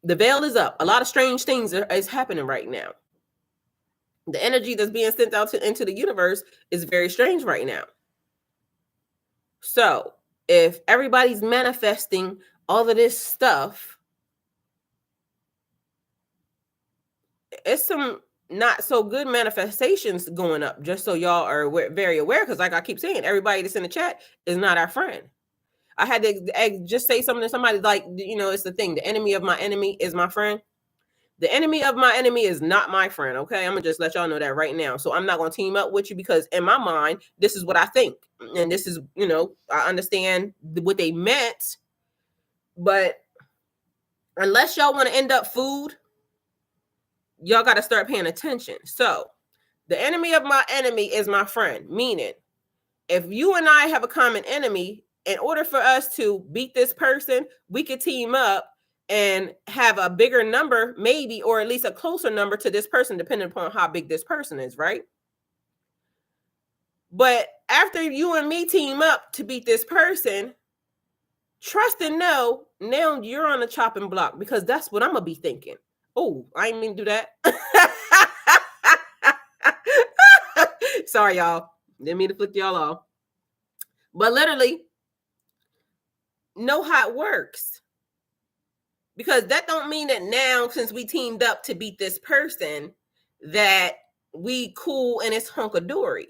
The veil is up. A lot of strange things is happening right now. The energy that's being sent out into the universe is very strange right now. So if everybody's manifesting all of this stuff, it's some not so good manifestations going up, just so y'all are very aware, because like I keep saying, everybody that's in the chat is not our friend. I had to just say something to somebody like, it's the thing. The enemy of my enemy is my friend. The enemy of my enemy is not my friend, okay? I'm going to just let y'all know that right now. So I'm not going to team up with you because in my mind, this is what I think. And this is, I understand what they meant. But unless y'all want to end up food, y'all got to start paying attention. So the enemy of my enemy is my friend. Meaning, if you and I have a common enemy, in order for us to beat this person, we could team up and have a bigger number, maybe, or at least a closer number to this person, depending upon how big this person is, right? But after you and me team up to beat this person, trust and know, now you're on the chopping block, because that's what I'm going to be thinking. Oh, I didn't mean to do that. Sorry, y'all. Didn't mean to flick y'all off. But literally, know how it works. Because that don't mean that now, since we teamed up to beat this person, that we cool and it's hunkadory.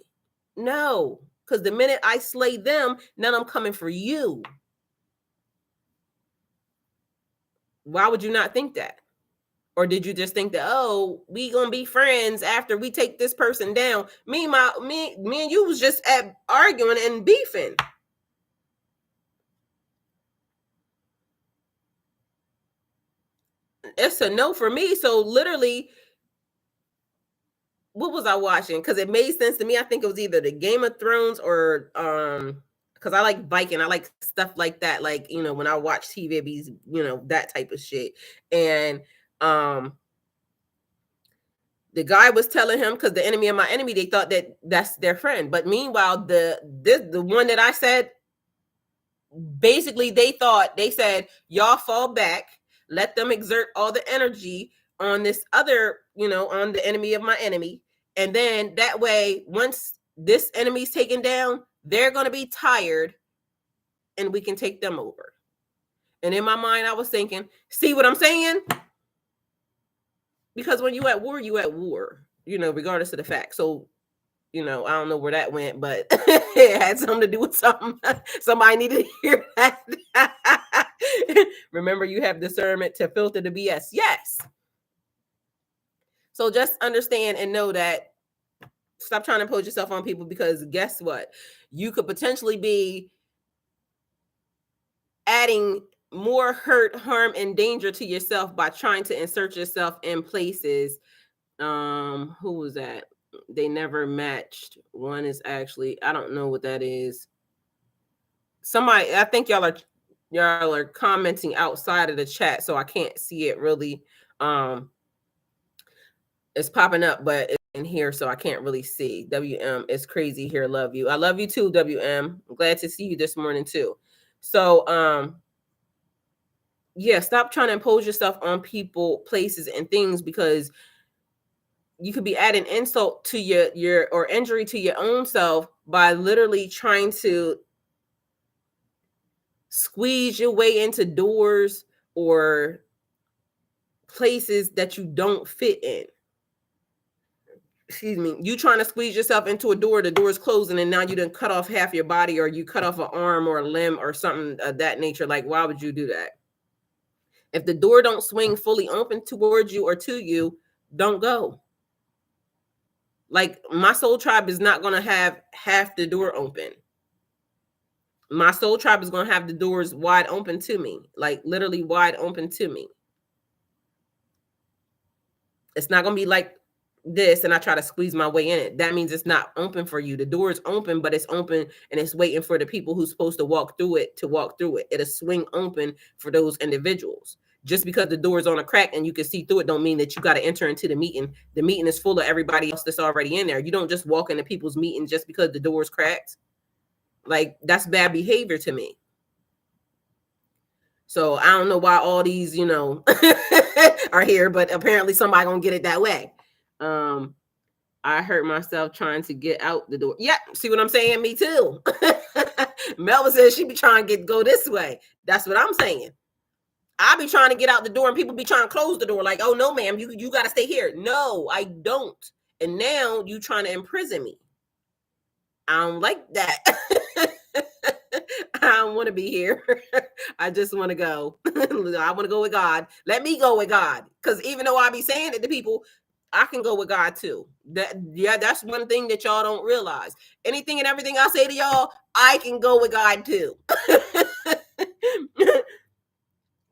No, because the minute I slay them, then I'm coming for you. Why would you not think that? Or did you just think that, oh, we gonna be friends after we take this person down? Me and you was just arguing and beefing. It's a no for me. So literally, what was I watching? Because it made sense to me. I think it was either the Game of Thrones or because I like Viking. I like stuff like that. Like, you know, when I watch TV, it be, you know, that type of shit. And the guy was telling him, because the enemy of my enemy, they thought that that's their friend. But meanwhile, the one that I said, basically they said, y'all fall back, let them exert all the energy on this other, you know, on the enemy of my enemy. And then that way, once this enemy's taken down, they're going to be tired and we can take them over. And in my mind, I was thinking, see what I'm saying? Because when you at war, you know, regardless of the fact. So, you know, I don't know where that went, but it had something to do with something. Somebody needed to hear that. Remember, you have discernment to filter the BS. Yes. So just understand and know that, stop trying to impose yourself on people, because guess what? You could potentially be adding more hurt, harm, and danger to yourself by trying to insert yourself in places. Who was that? They never matched. One is actually, I don't know what that is. Somebody, I think y'all are commenting outside of the chat, so I can't see it really. It's popping up, but it's in here, so I can't really see. WM, it's crazy here. Love you. I love you too, WM. I'm glad to see you this morning too. So, yeah, stop trying to impose yourself on people, places, and things, because you could be adding insult to your or injury to your own self by literally trying to squeeze your way into doors or places that you don't fit in. Excuse me. You trying to squeeze yourself into a door, the door's closing, and now you done cut off half your body, or you cut off an arm or a limb or something of that nature. Like, why would you do that? If the door don't swing fully open towards you or to you, don't go. Like, my soul tribe is not going to have half the door open. My soul tribe is going to have the doors wide open to me, like literally wide open to me. It's not going to be like this and I try to squeeze my way in it. That means it's not open for you. The door is open, but it's open and it's waiting for the people who's supposed to walk through it to walk through it. It'll swing open for those individuals. Just because the door is on a crack and you can see through it don't mean that you got to enter into the meeting. The meeting is full of everybody else that's already in there. You don't just walk into people's meeting just because the door is cracked. Like, that's bad behavior to me. So I don't know why all these, you know, are here, but apparently somebody gonna get it that way. I hurt myself trying to get out the door. Yeah, see what I'm saying? Me too. Melva says she be trying to go this way. That's what I'm saying. I be trying to get out the door and people be trying to close the door. Like, oh no, ma'am, you got to stay here. No, I don't. And now you trying to imprison me. I don't like that. I don't want to be here. I just want to go. I want to go with God. Let me go with God. Because even though I be saying it to people, I can go with God too. That's one thing that y'all don't realize. Anything and everything I say to y'all, I can go with God too.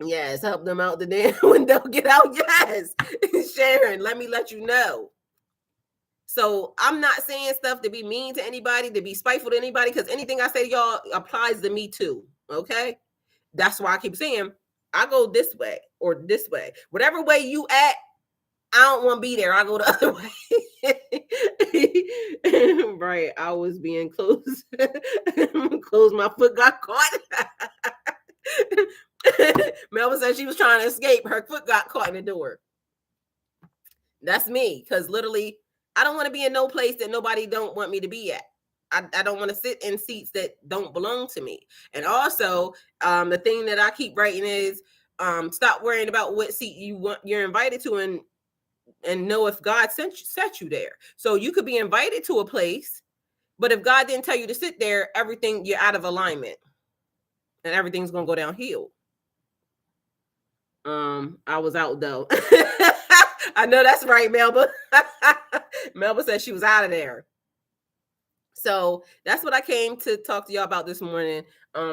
Yes, help them out the damn window. Get out. Yes. Sharon, let me let you know. So I'm not saying stuff to be mean to anybody, to be spiteful to anybody, because anything I say to y'all applies to me too. Okay. That's why I keep saying I go this way or this way. Whatever way you act, I don't want to be there. I go the other way. Right. I was being close. Close, my foot got caught. Melva said she was trying to escape. Her foot got caught in the door. That's me. Because literally, I don't want to be in no place that nobody don't want me to be at. I don't want to sit in seats that don't belong to me. And also, the thing that I keep writing is, stop worrying about what seat you're invited to, and know if God set you there. So you could be invited to a place, but if God didn't tell you to sit there, everything, you're out of alignment, and everything's gonna go downhill. I was out though. I know that's right, Melba. Melba said she was out of there. So that's what I came to talk to y'all about this morning.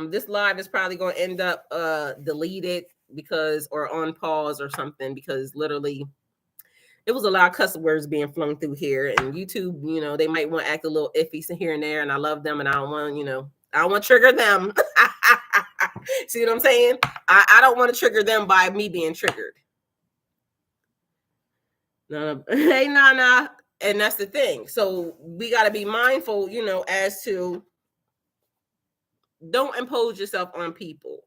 This live is probably going to end up deleted or on pause or something, because literally it was a lot of cuss words being flung through here, and YouTube, they might want to act a little iffy here and there, and I love them, and I don't want to trigger them. See what I'm saying? I don't want to trigger them by me being triggered. No. Hey, Nana. And that's the thing. So we got to be mindful, as to don't impose yourself on people,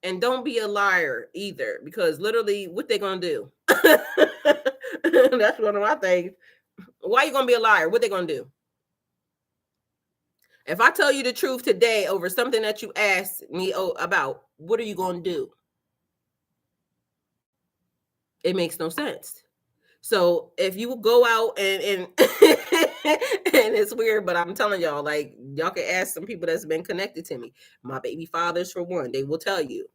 and don't be a liar either, because literally what they going to do? That's one of my things. Why are you going to be a liar? What they going to do? If I tell you the truth today over something that you asked me about, what are you going to do? It makes no sense. So if you go out and and it's weird, but I'm telling y'all, like, y'all can ask some people that's been connected to me. My baby fathers, for one, they will tell you.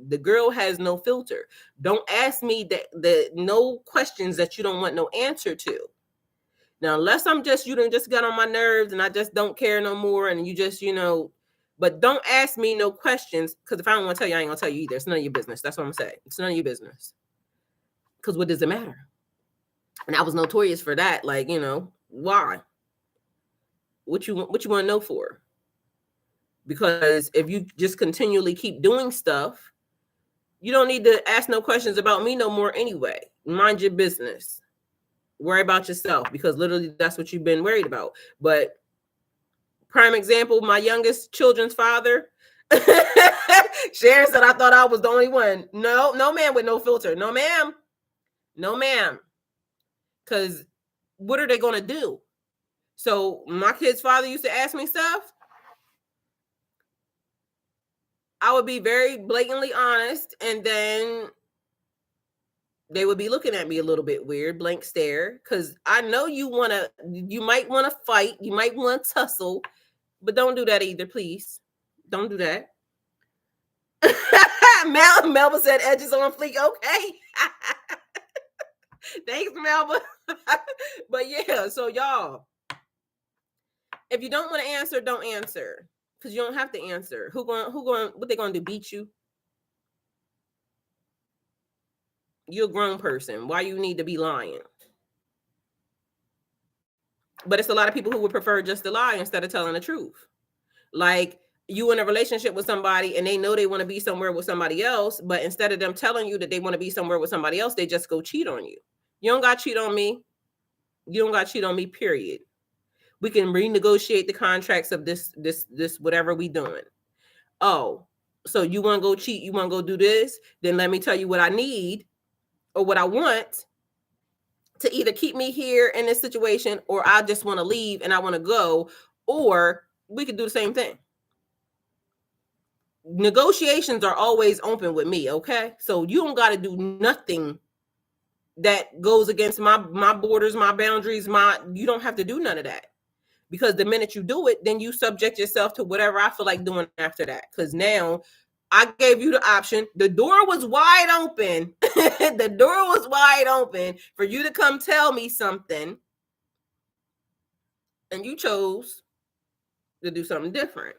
The girl has no filter. Don't ask me the no questions that you don't want no answer to. Now, unless you done just got on my nerves and I just don't care no more, and you just, but don't ask me no questions, because if I don't want to tell you, I ain't gonna tell you either. It's none of your business. That's what I'm saying. It's none of your business. Because what does it matter? And I was notorious for that. Like, why? What you want to know for? Because if you just continually keep doing stuff, you don't need to ask no questions about me no more anyway. Mind your business. Worry about yourself, because literally that's what you've been worried about. But prime example, my youngest children's father, Sharon said, I thought I was the only one. No man with no filter. No, ma'am. No, ma'am. Because what are they going to do? So my kid's father used to ask me stuff. I would be very blatantly honest, and then they would be looking at me a little bit weird, blank stare, because I know you might want to fight, you might want to tussle, but don't do that either, please. Don't do that. Melba said edges on fleek. Okay. Thanks, Melba. But yeah, so y'all, if you don't want to answer, don't answer, because you don't have to answer. What they gonna do? Beat you? You're a grown person. Why you need to be lying? But it's a lot of people who would prefer just to lie instead of telling the truth. Like, you in a relationship with somebody and they know they want to be somewhere with somebody else, but instead of them telling you that they want to be somewhere with somebody else, they just go cheat on you. You don't got to cheat on me. You don't got to cheat on me, period. We can renegotiate the contracts of this whatever we doing. Oh, so you want to go cheat? You want to go do this? Then let me tell you what I need or what I want to either keep me here in this situation, or I just want to leave and I want to go, or we could do the same thing. Negotiations are always open with me, okay? So you don't got to do nothing that goes against my borders, my boundaries, you don't have to do none of that. Because the minute you do it, then you subject yourself to whatever I feel like doing after that. Because now I gave you the option. The door was wide open. The door was wide open for you to come tell me something. And you chose to do something different.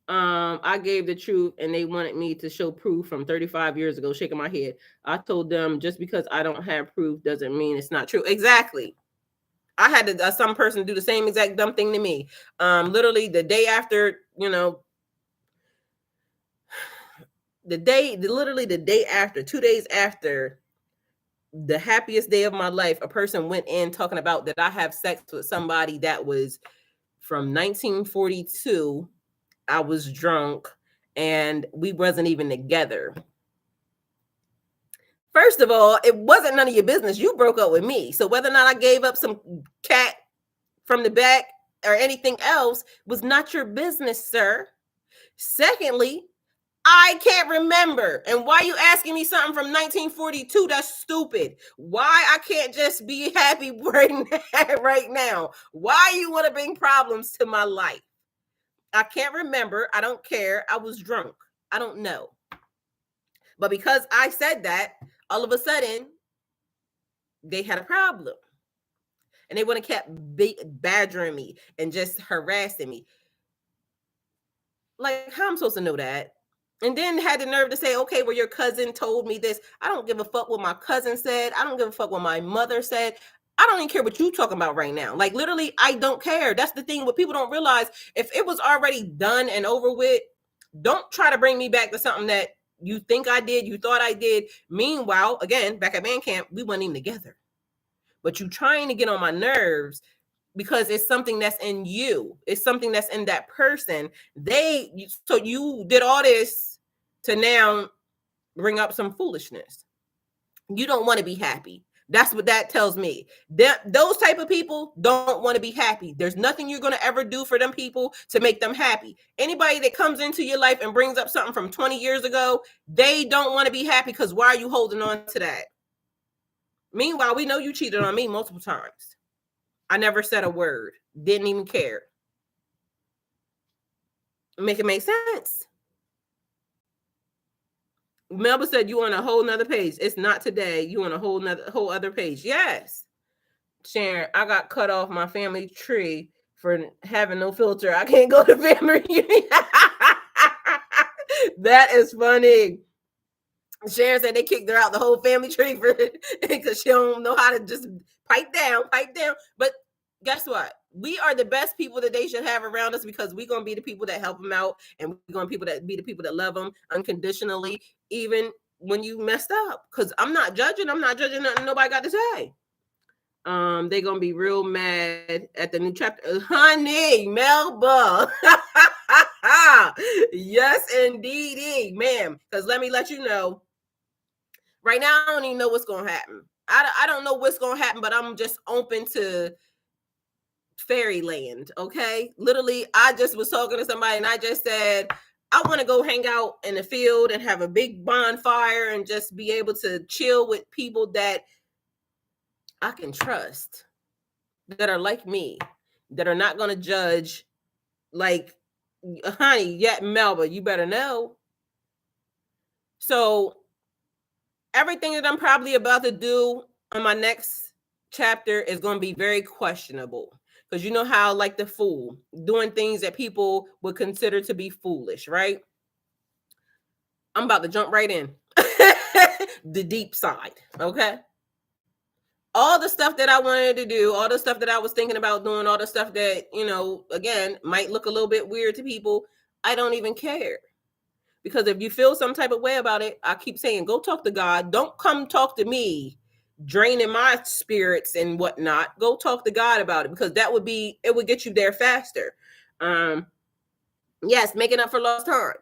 I gave the truth and they wanted me to show proof from 35 years ago, shaking my head. I told them, just because I don't have proof doesn't mean it's not true. Exactly. I had some person do the same exact dumb thing to me. Literally the day after, the day after, 2 days after the happiest day of my life, a person went in talking about that I have sex with somebody that was from 1942. I was drunk and we wasn't even together. First of all, it wasn't none of your business. You broke up with me. So whether or not I gave up some cat from the back, or anything else was not your business, sir. Secondly, I can't remember. And why you asking me something from 1942? That's stupid. Why I can't just be happy right now? Why you want to bring problems to my life? I can't remember. I don't care. I was drunk. I don't know. But because I said that, all of a sudden, they had a problem. And they would have kept badgering me and just harassing me. Like, how am I supposed to know that? And then had the nerve to say, okay, well, your cousin told me this. I don't give a fuck what my cousin said. I don't give a fuck what my mother said. I don't even care what you talking about right now. Like, literally, I don't care. That's the thing. What people don't realize, if it was already done and over with, don't try to bring me back to something that you think I did, you thought I did. Meanwhile, again, back at band camp, we weren't even together. But you trying to get on my nerves because it's something that's in you. It's something that's in that person. So you did all this to now bring up some foolishness. You don't want to be happy. That's what that tells me. Those type of people don't want to be happy. There's nothing you're going to ever do for them people to make them happy. Anybody that comes into your life and brings up something from 20 years ago, they don't want to be happy because why are you holding on to that? Meanwhile, we know you cheated on me multiple times. I never said a word. Didn't even care. Make it make sense. Melba said you on a whole nother page. It's not today. You on a whole other page. Yes. Sharon, I got cut off my family tree for having no filter. I can't go to family reunion. That is funny. Sharon said they kicked her out the whole family tree for because she don't know how to just pipe down. But guess what? We are the best people that they should have around us because we're going to be the people that help them out, and we're going to be the people that love them unconditionally, even when you messed up. Because I'm not judging nothing nobody got to say. They're going to be real mad at the new chapter. Honey, Melba. Yes, indeed, ma'am. Because let me let you know, right now, I don't even know what's going to happen. I don't know what's going to happen, but I'm just open to fairyland. Okay. Literally, I just was talking to somebody and I just said, I want to go hang out in the field and have a big bonfire and just be able to chill with people that I can trust, that are like me, that are not going to judge. Like, honey, yeah, Melba, you better know. So everything that I'm probably about to do on my next chapter is going to be very questionable. Because you know how, like the fool, doing things that people would consider to be foolish, right? I'm about to jump right in. The deep side, okay? All the stuff that I wanted to do, all the stuff that I was thinking about doing, all the stuff that, again, might look a little bit weird to people, I don't even care. Because if you feel some type of way about it, I keep saying, go talk to God. Don't come talk to me, draining my spirits and whatnot. Go talk to God about it, because it would get you there faster. Yes, making up for lost time.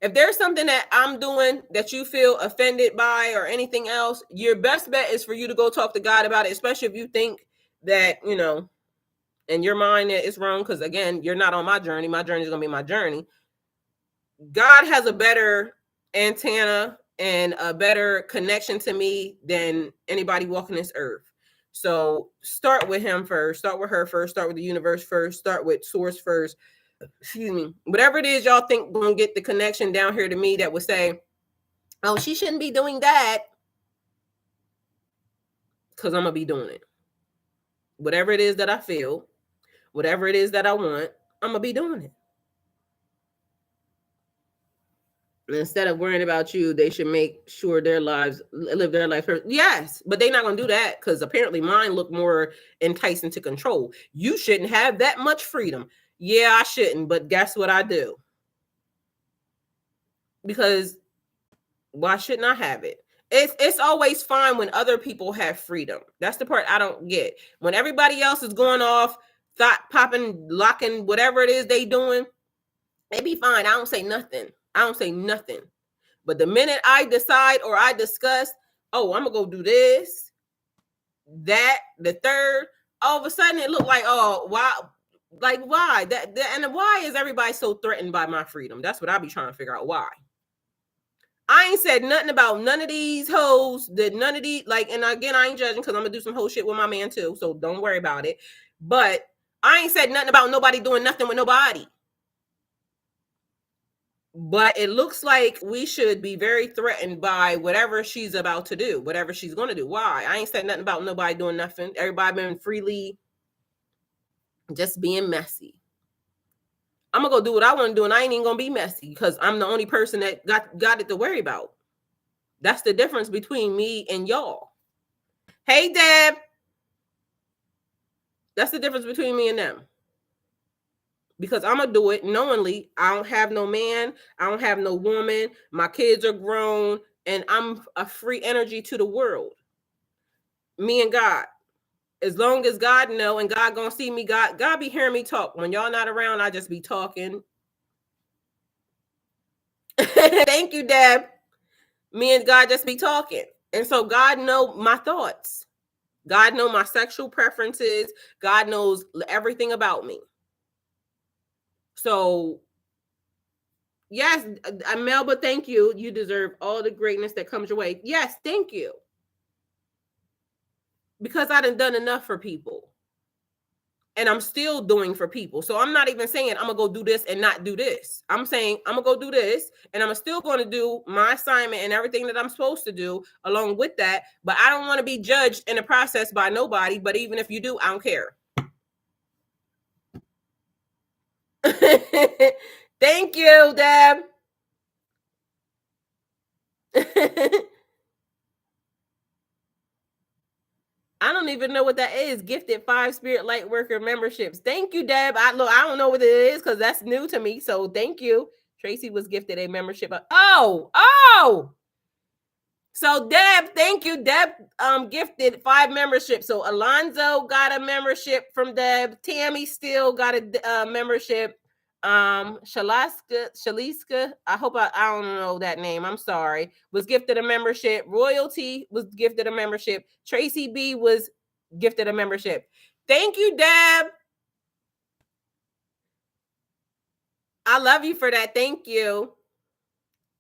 If there's something that I'm doing that you feel offended by or anything else, your best bet is for you to go talk to God about it, especially if you think that, in your mind that it's wrong. Because again, you're not on my journey. My journey is going to be my journey. God has a better antenna and a better connection to me than anybody walking this earth. So start with him first, start with her first, start with the universe first, start with source first. Excuse me. Whatever it is y'all think gonna get the connection down here to me that would say, oh, she shouldn't be doing that, because I'm gonna be doing it. Whatever it is that I feel, whatever it is that I want, I'm gonna be doing it. Instead of worrying about you, they should make sure live their life first. Yes, but they're not going to do that, because apparently mine look more enticing to control. You shouldn't have that much freedom. Yeah, I shouldn't, but guess what I do? Because why shouldn't I have it? It's always fine when other people have freedom. That's the part I don't get. When everybody else is going off, thought popping, locking, whatever it is they doing, they be fine. I don't say nothing. But the minute I decide or I discuss, oh, I'm going to go do this, that, the third, all of a sudden it looked like, oh, wow, Like, why? And why is everybody so threatened by my freedom? That's what I be trying to figure out. Why? I ain't said nothing about none of these hoes. That none of these, like, and again, I ain't judging because I'm gonna do some whole shit with my man too. So don't worry about it. But I ain't said nothing about nobody doing nothing with nobody. But it looks like we should be very threatened by whatever she's about to do, whatever she's gonna do. Why? I ain't said nothing about nobody doing nothing. Everybody been freely just being messy. I'm gonna go do what I want to do, and I ain't even gonna be messy because I'm the only person that got it to worry about. That's the difference between me and y'all. Hey, Deb. That's the difference between me and them. Because I'm gonna do it knowingly. I don't have no man. I don't have no woman. My kids are grown, and I'm a free energy to the world. Me and God. As long as God know and God gonna see me, God be hearing me talk. When y'all not around, I just be talking. Thank you, Deb. Me and God just be talking. And so God know my thoughts. God know my sexual preferences. God knows everything about me. So, yes, Melba, thank you. You deserve all the greatness that comes your way. Yes, thank you. Because I done enough for people. And I'm still doing for people. So I'm not even saying I'm going to go do this and not do this. I'm saying I'm going to go do this and I'm still going to do my assignment and everything that I'm supposed to do along with that. But I don't want to be judged in the process by nobody. But even if you do, I don't care. Thank you, Deb. I don't even know what that is. Gifted 5 Spirit Light Worker memberships. Thank you, Deb. I don't know what it is because that's new to me. So thank you. Tracy was gifted a membership. Oh. So Deb, thank you. Deb gifted 5 memberships. So Alonzo got a membership from Deb. Tammy still got a membership. Shaliska, I hope I don't know that name. I'm sorry. Was gifted a membership. Royalty was gifted a membership. Tracy B was gifted a membership. Thank you, Deb. I love you for that. Thank you.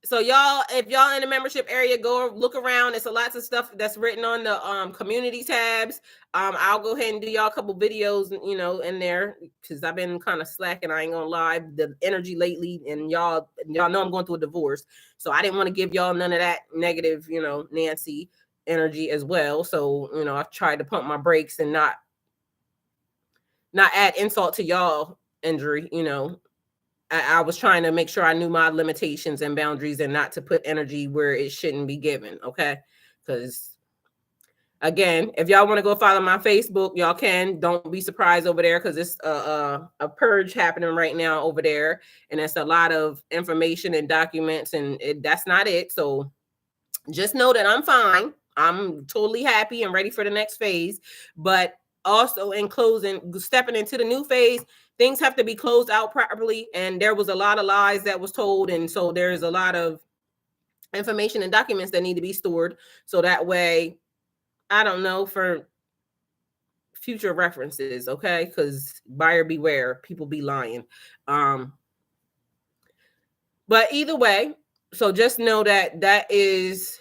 So y'all, if y'all in the membership area, go look around. There's lots of stuff that's written on the community tabs. I'll go ahead and do y'all a couple videos, in there because I've been kind of slacking. I ain't gonna lie, the energy lately, and y'all know I'm going through a divorce, so I didn't want to give y'all none of that negative, Nancy energy as well. So I've tried to pump my brakes and not add insult to y'all injury, I was trying to make sure I knew my limitations and boundaries and not to put energy where it shouldn't be given. Okay. Because again, if y'all want to go follow my Facebook, y'all can. Don't be surprised over there because it's a purge happening right now over there. And it's a lot of information and documents and that's not it. So just know that I'm fine. I'm totally happy and ready for the next phase. But also in closing, stepping into the new phase, things have to be closed out properly. And there was a lot of lies that was told. And so there's a lot of information and documents that need to be stored. So that way, I don't know, for future references, okay? Because buyer beware, people be lying. But either way, so just know that is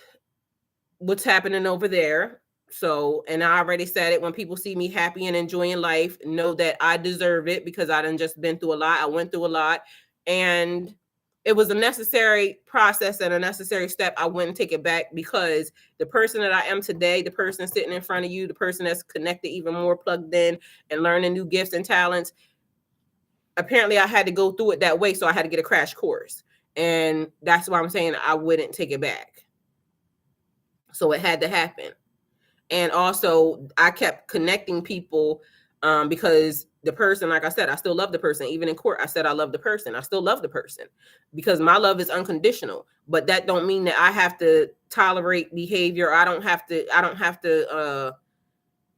what's happening over there. So, and I already said it, when people see me happy and enjoying life, know that I deserve it because I done just been through a lot. I went through a lot and it was a necessary process and a necessary step. I wouldn't take it back because the person that I am today, the person sitting in front of you, the person that's connected even more, plugged in and learning new gifts and talents, apparently I had to go through it that way. So I had to get a crash course. And that's why I'm saying I wouldn't take it back. So it had to happen. And also I kept connecting people because the person, like I said, I still love the person. Even in court, I said I love the person. I still love the person because my love is unconditional. But that don't mean that I have to tolerate behavior. I don't have to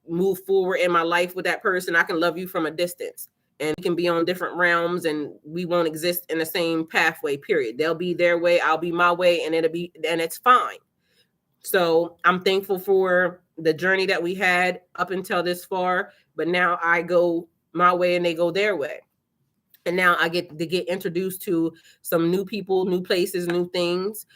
move forward in my life with that person. I can love you from a distance. And we can be on different realms and we won't exist in the same pathway, period. They'll be their way, I'll be my way, and it's fine. So I'm thankful for the journey that we had up until this far, but now I go my way and they go their way. And now I get to get introduced to some new people, new places, new things.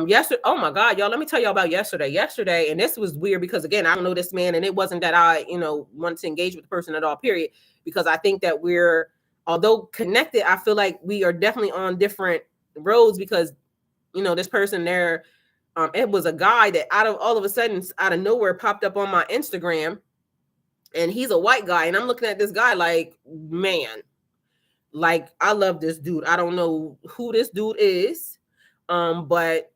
Yesterday, oh my God, y'all, let me tell y'all about yesterday. And this was weird because again, I don't know this man, and it wasn't that I, wanted to engage with the person at all, period. Because I think that we're, although connected, I feel like we are definitely on different roads because, this person there, it was a guy that all of a sudden, out of nowhere, popped up on my Instagram, and he's a white guy. And I'm looking at this guy like, man, like, I love this dude. I don't know who this dude is, but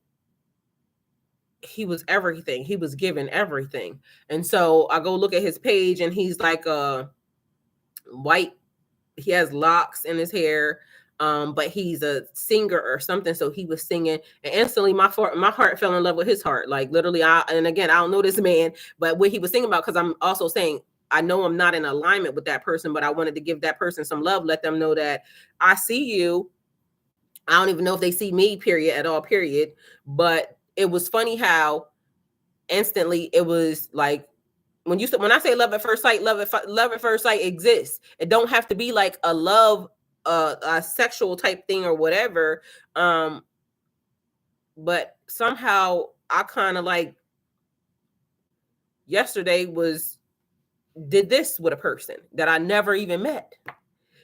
he was everything. He was given everything. And so I go look at his page, and he's like white. He has locks in his hair, but he's a singer or something. So he was singing, and instantly my heart fell in love with his heart. Like literally, and again, I don't know this man, but what he was singing about, because I'm also saying, I know I'm not in alignment with that person, but I wanted to give that person some love, let them know that I see you. I don't even know if they see me, period, at all, period. But it was funny how instantly it was like, when I say love at first sight, love at first sight exists. It don't have to be like a love, a sexual type thing or whatever. But somehow I kind of like yesterday did this with a person that I never even met.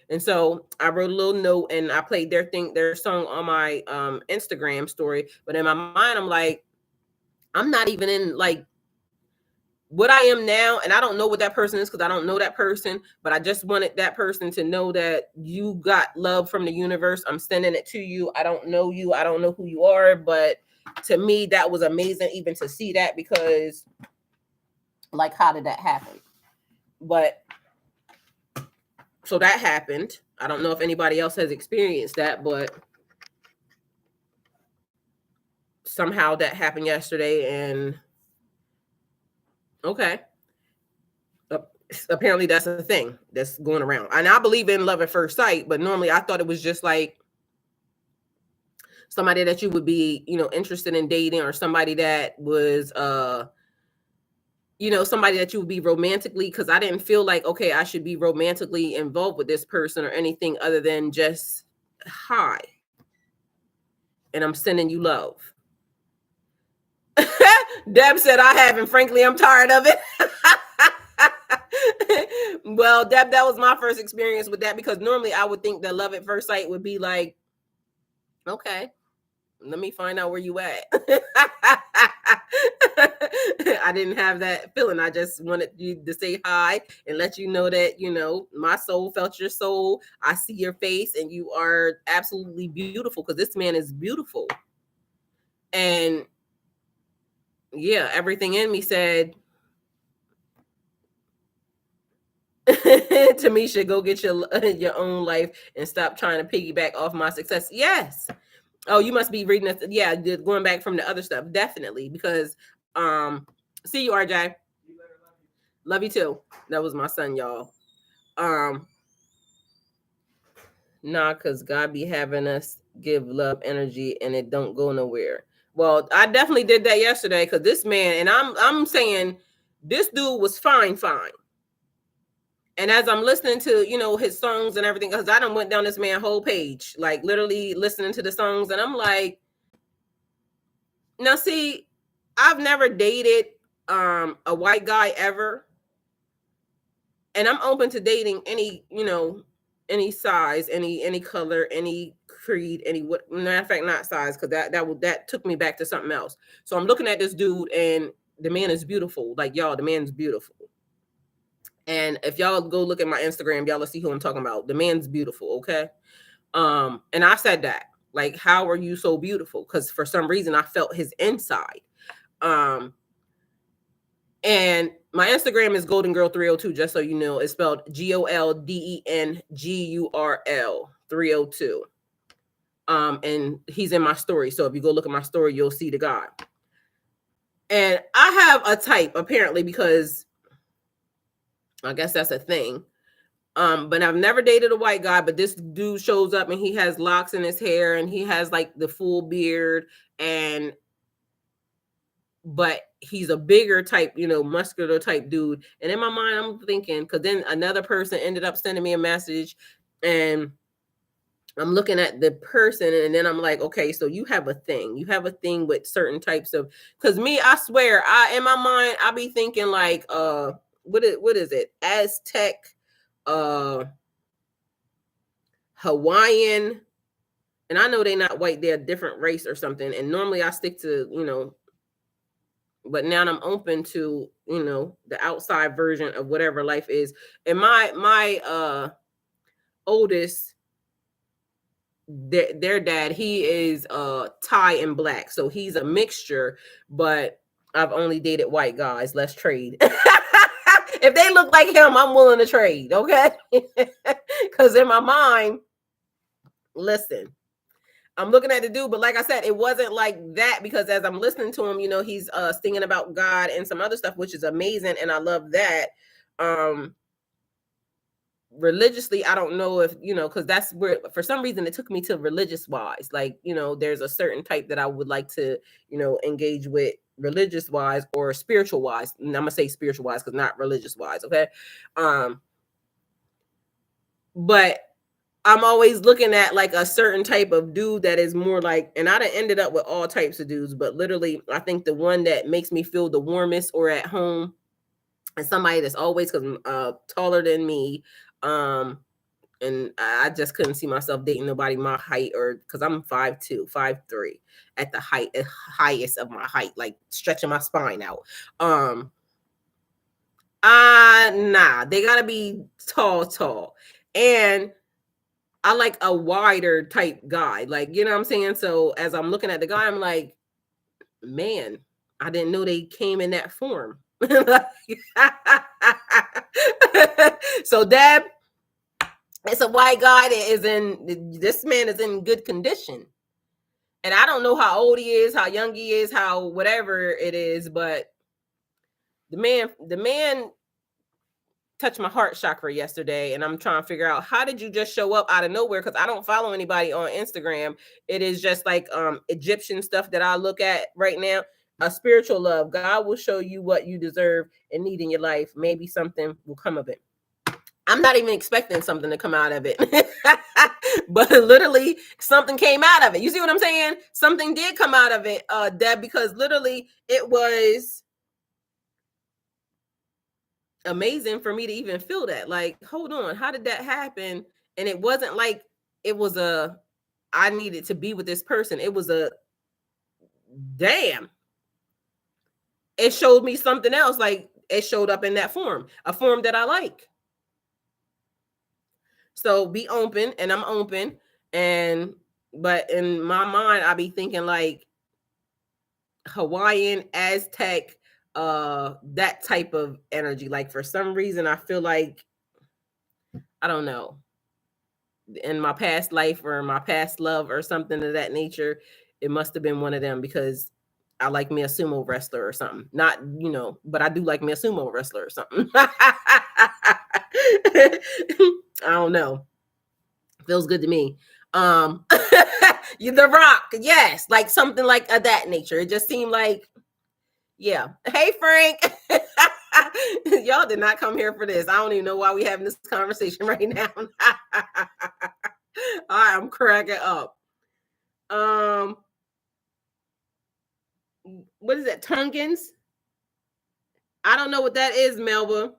And so I wrote a little note and I played their song on my Instagram story. But in my mind, I'm like, I'm not even in like what I am now. And I don't know what that person is because I don't know that person. But I just wanted that person to know that you got love from the universe. I'm sending it to you. I don't know you. I don't know who you are. But to me, that was amazing even to see that, because like, how did that happen? But so that happened. I don't know if anybody else has experienced that, but somehow that happened yesterday. And okay, apparently that's a thing that's going around. And I believe in love at first sight, but normally I thought it was just like somebody that you would be, interested in dating, or somebody that was somebody that you would be romantically, because I didn't feel like, okay, I should be romantically involved with this person or anything other than just hi, and I'm sending you love. Deb said I haven't. Frankly, I'm tired of it. Well, Deb, that was my first experience with that, because normally I would think that love at first sight would be like, okay, let me find out where you at. I didn't have that feeling. I just wanted you to say hi and let you know that, my soul felt your soul. I see your face and you are absolutely beautiful, because this man is beautiful. And yeah, everything in me said, Tamisha, go get your own life and stop trying to piggyback off my success. Yes. Oh, you must be reading this. Yeah, going back from the other stuff. Definitely. Because see you, RJ. Love you too. That was my son, y'all. Because God be having us give love energy and it don't go nowhere. Well, I definitely did that yesterday, because this man, and I'm saying this dude was fine. And as I'm listening to, his songs and everything, because I done went down this man's whole page, like literally listening to the songs. And I'm like, now see, I've never dated a white guy ever. And I'm open to dating any size, any color, any creed, what, matter of fact, not size, because that took me back to something else. So I'm looking at this dude, and the man is beautiful. Like, y'all, the man's beautiful. And if y'all go look at my Instagram, y'all will see who I'm talking about. The man's beautiful, okay? And I said that, like, how are you so beautiful? Because for some reason I felt his inside. And my Instagram is Golden Girl 302, just so you know. It's spelled GOLDENGURL 302. And he's in my story. So if you go look at my story, you'll see the guy. And I have a type, apparently, because I guess that's a thing. But I've never dated a white guy, but this dude shows up and he has locks in his hair and he has like the full beard, and but he's a bigger type, muscular type dude. And in my mind, I'm thinking, because then another person ended up sending me a message, and I'm looking at the person, and then I'm like, okay, so you have a thing. You have a thing with certain types of, because me, I swear, in my mind, I be thinking like, what is it? Aztec, Hawaiian, and I know they're not white, they're a different race or something. And normally I stick to, but now I'm open to, the outside version of whatever life is. And my oldest, their dad, he is Thai and black, so he's a mixture, but I've only dated white guys. Let's trade. If they look like him, I'm willing to trade, okay? Because in my mind, listen, I'm looking at the dude, but like I said, it wasn't like that, because as I'm listening to him, he's singing about God and some other stuff, which is amazing, and I love that. Religiously, I don't know if, because that's where, for some reason, it took me to religious wise. Like, there's a certain type that I would like to, engage with religious wise or spiritual wise. And I'm gonna say spiritual wise, because not religious wise, okay? But I'm always looking at like a certain type of dude that is more like, and I done ended up with all types of dudes, but literally, I think the one that makes me feel the warmest or at home, and somebody that's always, because taller than me, and I just couldn't see myself dating nobody my height, or because I'm 5'2", 5'3", at the highest of my height, like stretching my spine out. Nah, they gotta be tall, and I like a wider type guy, like, you know what I'm saying? So as I'm looking at the guy, I'm like, man, I didn't know they came in that form. So Deb, it's a white guy that this man is in good condition. And I don't know how old he is, how young he is, how whatever it is, but the man touched my heart chakra yesterday, and I'm trying to figure out, how did you just show up out of nowhere? Because I don't follow anybody on Instagram. It is just like Egyptian stuff that I look at right now. A spiritual love. God will show you what you deserve and need in your life. Maybe something will come of it. I'm not even expecting something to come out of it. But literally something came out of it. You see what I'm saying? Something did come out of it, Deb, because literally it was amazing for me to even feel that. Like, hold on, how did that happen? And it wasn't like it was I needed to be with this person. It was damn. It showed me something else. Like, it showed up in that form, a form that I like. So be open, and I'm open. But in my mind, I be thinking like Hawaiian, Aztec, that type of energy. Like, for some reason, I feel like, I don't know, in my past life or my past love or something of that nature, it must have been one of them, because I like me a sumo wrestler or something. Not, but I do like me a sumo wrestler or something. I don't know. Feels good to me. The Rock, yes, like something like of that nature. It just seemed like, yeah. Hey, Frank. Y'all did not come here for this. I don't even know why we having this conversation right now. I'm cracking up. What is that? Tungans? I don't know what that is, Melba.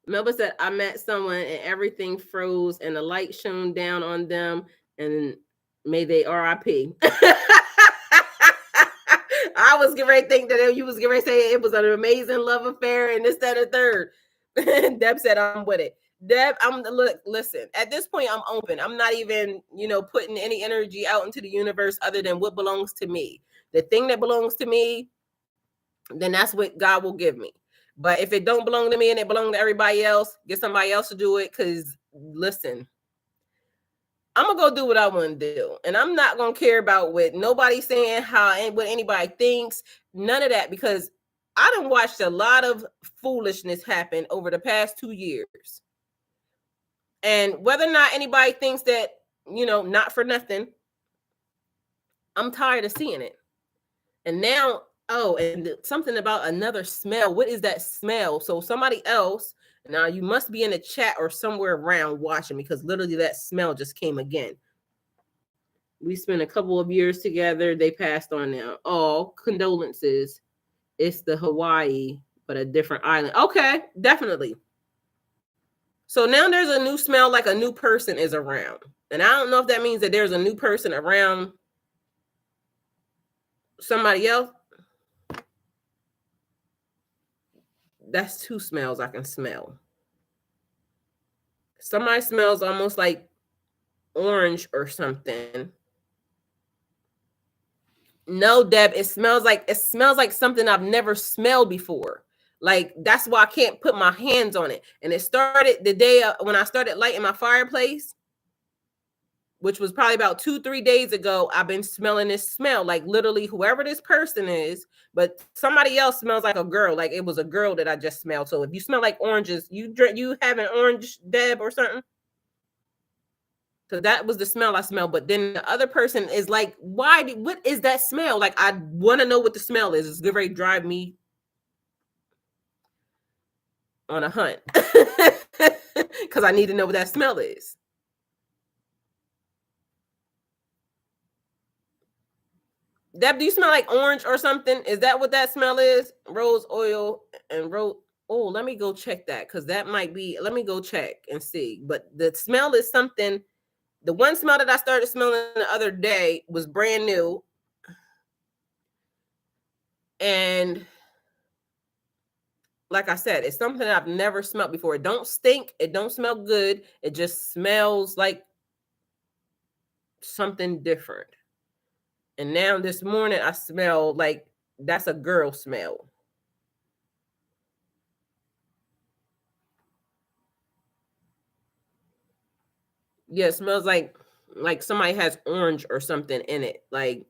Melba said, I met someone and everything froze and the light shone down on them, and may they RIP. I was getting ready to think that you was getting ready to say it was an amazing love affair and this, that, and third. Deb said, I'm with it. Deb, listen, at this point, I'm open. I'm not even, putting any energy out into the universe other than what belongs to me. The thing that belongs to me, then that's what God will give me. But if it don't belong to me and it belongs to everybody else, get somebody else to do it. Because listen, I'm gonna go do what I want to do, and I'm not gonna care about what nobody's saying, what anybody thinks, none of that, because I done watched a lot of foolishness happen over the past 2 years. And whether or not anybody thinks that, not for nothing, I'm tired of seeing it. And now Oh, and something about another smell. What is that smell? So somebody else, now you must be in the chat or somewhere around watching, because literally that smell just came again. We spent a couple of years together. They passed on now. Oh, condolences. It's the Hawaii, but a different island. Okay, definitely. So now there's a new smell, like a new person is around. And I don't know if that means that there's a new person around somebody else. That's two smells I can smell. Somebody smells almost like orange or something. No, Deb, it smells like something I've never smelled before. Like, that's why I can't put my hands on it. And it started the day when I started lighting my fireplace, which was probably about 2-3 days ago. I've been smelling this smell, like literally whoever this person is, but somebody else smells like a girl. Like it was a girl that I just smelled. So if you smell like oranges, you have an orange, Deb, or something. So that was the smell I smelled. But then the other person is like, what is that smell? Like, I want to know what the smell is. It's going to drive me on a hunt because I need to know what that smell is. Deb, do you smell like orange or something? Is that what that smell is? Rose oil and rose. Oh, let me go check that, because that might be. Let me go check and see. But the smell is something. The one smell that I started smelling the other day was brand new. And like I said, it's something I've never smelled before. It don't stink. It don't smell good. It just smells like something different. And now this morning I smell like that's a girl smell. Yeah, it smells like somebody has orange or something in it. Like,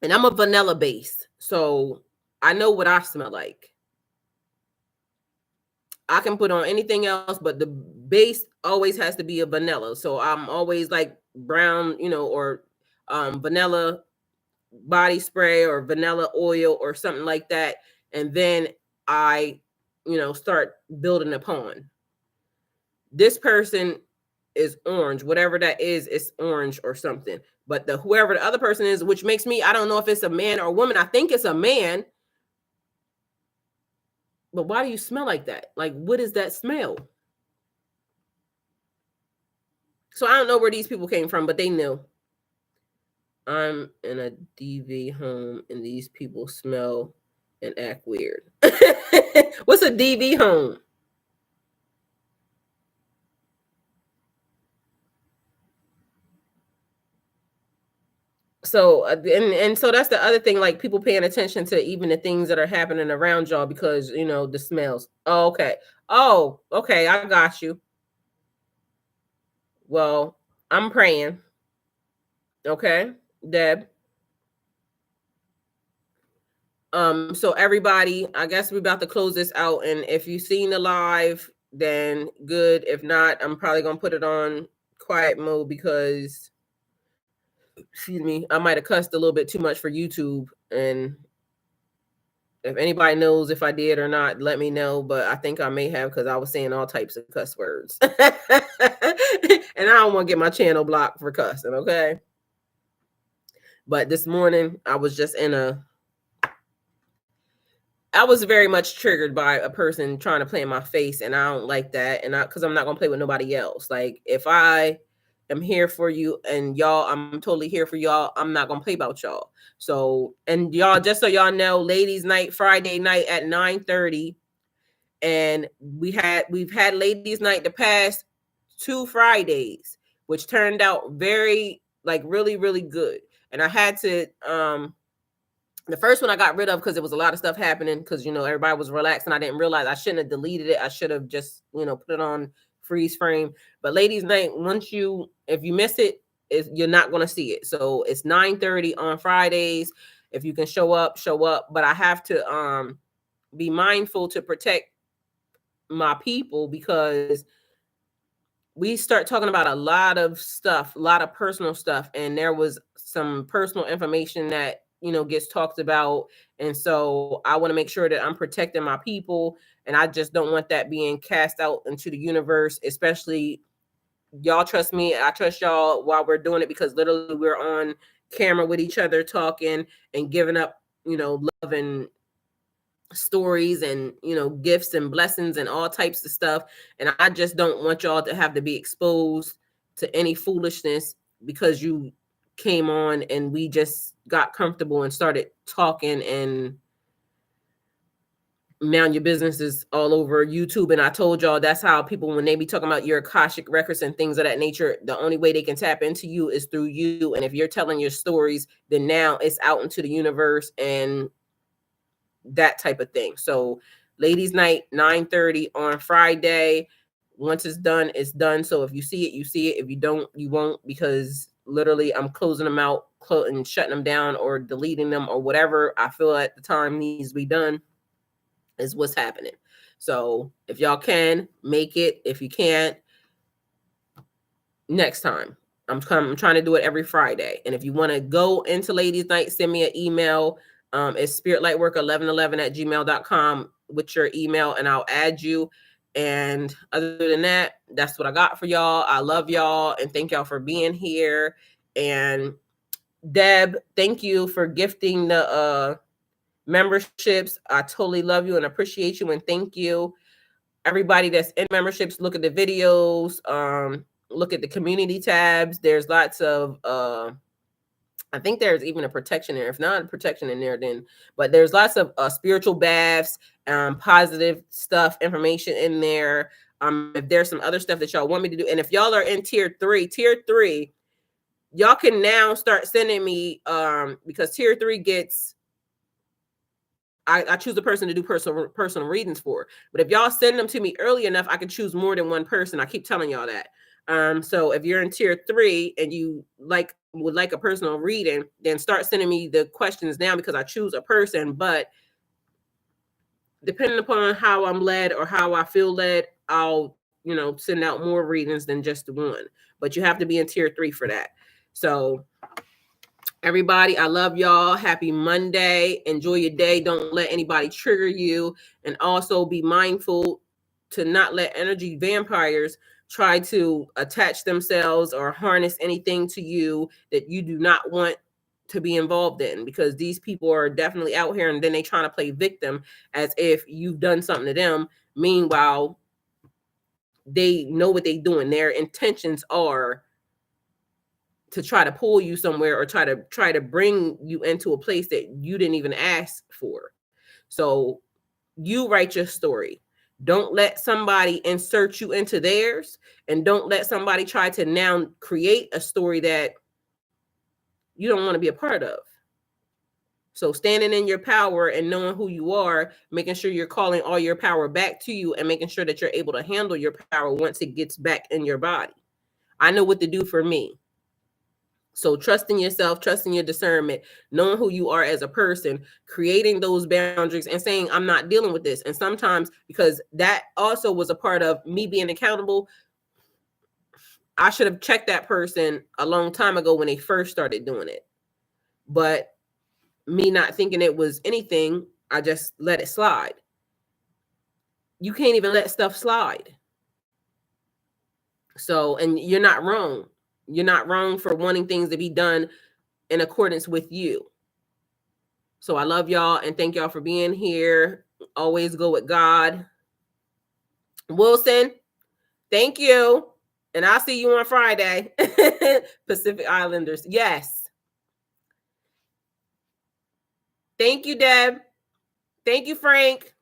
and I'm a vanilla base, so I know what I smell like. I can put on anything else, but the base always has to be a vanilla. So I'm always like brown, or vanilla body spray or vanilla oil or something like that. And then I, start building upon. This person is orange, whatever that is, it's orange or something. But whoever the other person is, which makes me, I don't know if it's a man or a woman. I think it's a man. But why do you smell like that? Like, what is that smell? So I don't know where these people came from, but they knew. I'm in a DV home and these people smell and act weird. What's a DV home? So and so that's the other thing, like people paying attention to even the things that are happening around y'all, because the smells. Oh, okay. Oh, okay, I got you. Well, I'm praying. Okay, Deb. So everybody, I guess we're about to close this out. And if you've seen the live, then good. If not, I'm probably gonna put it on quiet mode because, excuse me, I might have cussed a little bit too much for YouTube. And if anybody knows if I did or not, let me know. But I think I may have, because I was saying all types of cuss words. And I don't want to get my channel blocked for cussing, okay? But this morning, I was just I was very much triggered by a person trying to play in my face, and I don't like that. And because I'm not going to play with nobody else. Like, if I am here for you and y'all, I'm totally here for y'all. I'm not going to play about y'all. So, and y'all, just so y'all know, ladies night, Friday night at 9:30. And we've had ladies night the past 2 Fridays, which turned out very, like, really, really good. And I had to, the first one I got rid of because there was a lot of stuff happening, because everybody was relaxed, and I didn't realize I shouldn't have deleted it. I should have just put it on freeze frame. But ladies night, if you miss it, you're not going to see it. So it's 9:30 on Fridays. If you can show up, show up. But I have to be mindful to protect my people, because we start talking about a lot of stuff, a lot of personal stuff, and there was some personal information that gets talked about. And so I want to make sure that I'm protecting my people, and I just don't want that being cast out into the universe, especially y'all trust me. I trust y'all while we're doing it, because literally we're on camera with each other talking and giving up, love and stories and gifts and blessings and all types of stuff. And I just don't want y'all to have to be exposed to any foolishness because you came on and we just got comfortable and started talking, and now your business is all over YouTube. And I told y'all that's how people, when they be talking about your Akashic records and things of that nature, the only way they can tap into you is through you. And if you're telling your stories, then now it's out into the universe and that type of thing. So ladies night, 9:30 on Friday. Once it's done, it's done. So if you see it, you see it. If you don't, you won't, because literally I'm closing them out and shutting them down or deleting them or whatever I feel at the time needs to be done is what's happening. So if y'all can make it, if you can't, next time. I'm trying to do it every Friday. And if you want to go into ladies night, send me an email. It's spiritlightwork1111@gmail.com with your email, and I'll add you. And other than that, that's what I got for y'all. I love y'all and thank y'all for being here. And Deb, thank you for gifting the memberships. I totally love you and appreciate you, and thank you. Everybody that's in memberships, look at the videos, look at the community tabs. There's lots of I think there's even a protection there. If not a protection in there, then but there's lots of spiritual baths, positive stuff, information in there. If there's some other stuff that y'all want me to do, and if y'all are in tier three, y'all can now start sending me because tier 3 gets I choose a person to do personal readings for. But if y'all send them to me early enough, I can choose more than one person. I keep telling y'all that. So if you're in tier 3 and you would like a personal reading, then start sending me the questions now, because I choose a person. But depending upon how I'm led or how I feel led, I'll send out more readings than just the one. But you have to be in tier 3 for that. So everybody, I love y'all. Happy Monday. Enjoy your day. Don't let anybody trigger you. And also be mindful to not let energy vampires try to attach themselves or harness anything to you that you do not want to be involved in, because these people are definitely out here, and then they trying to play victim as if you've done something to them. Meanwhile, they know what they're doing. Their intentions are to try to pull you somewhere or try to bring you into a place that you didn't even ask for. So you write your story. Don't let somebody insert you into theirs, and don't let somebody try to now create a story that you don't want to be a part of. So standing in your power and knowing who you are, making sure you're calling all your power back to you, and making sure that you're able to handle your power once it gets back in your body. I know what to do for me. So trusting yourself, trusting your discernment, knowing who you are as a person, creating those boundaries and saying, I'm not dealing with this. And sometimes, because that also was a part of me being accountable, I should have checked that person a long time ago when they first started doing it. But me not thinking it was anything, I just let it slide. You can't even let stuff slide. So, and you're not wrong. You're not wrong for wanting things to be done in accordance with you. So I love y'all and thank y'all for being here. Always go with God. Wilson, thank you. And I'll see you on Friday. Pacific Islanders. Yes. Thank you, Deb. Thank you, Frank.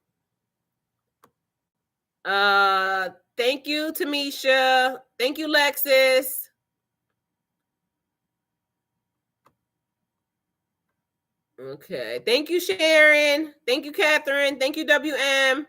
Thank you, Tamisha. Thank you, Lexus. Okay. Thank you, Sharon. Thank you, Catherine. Thank you, WM.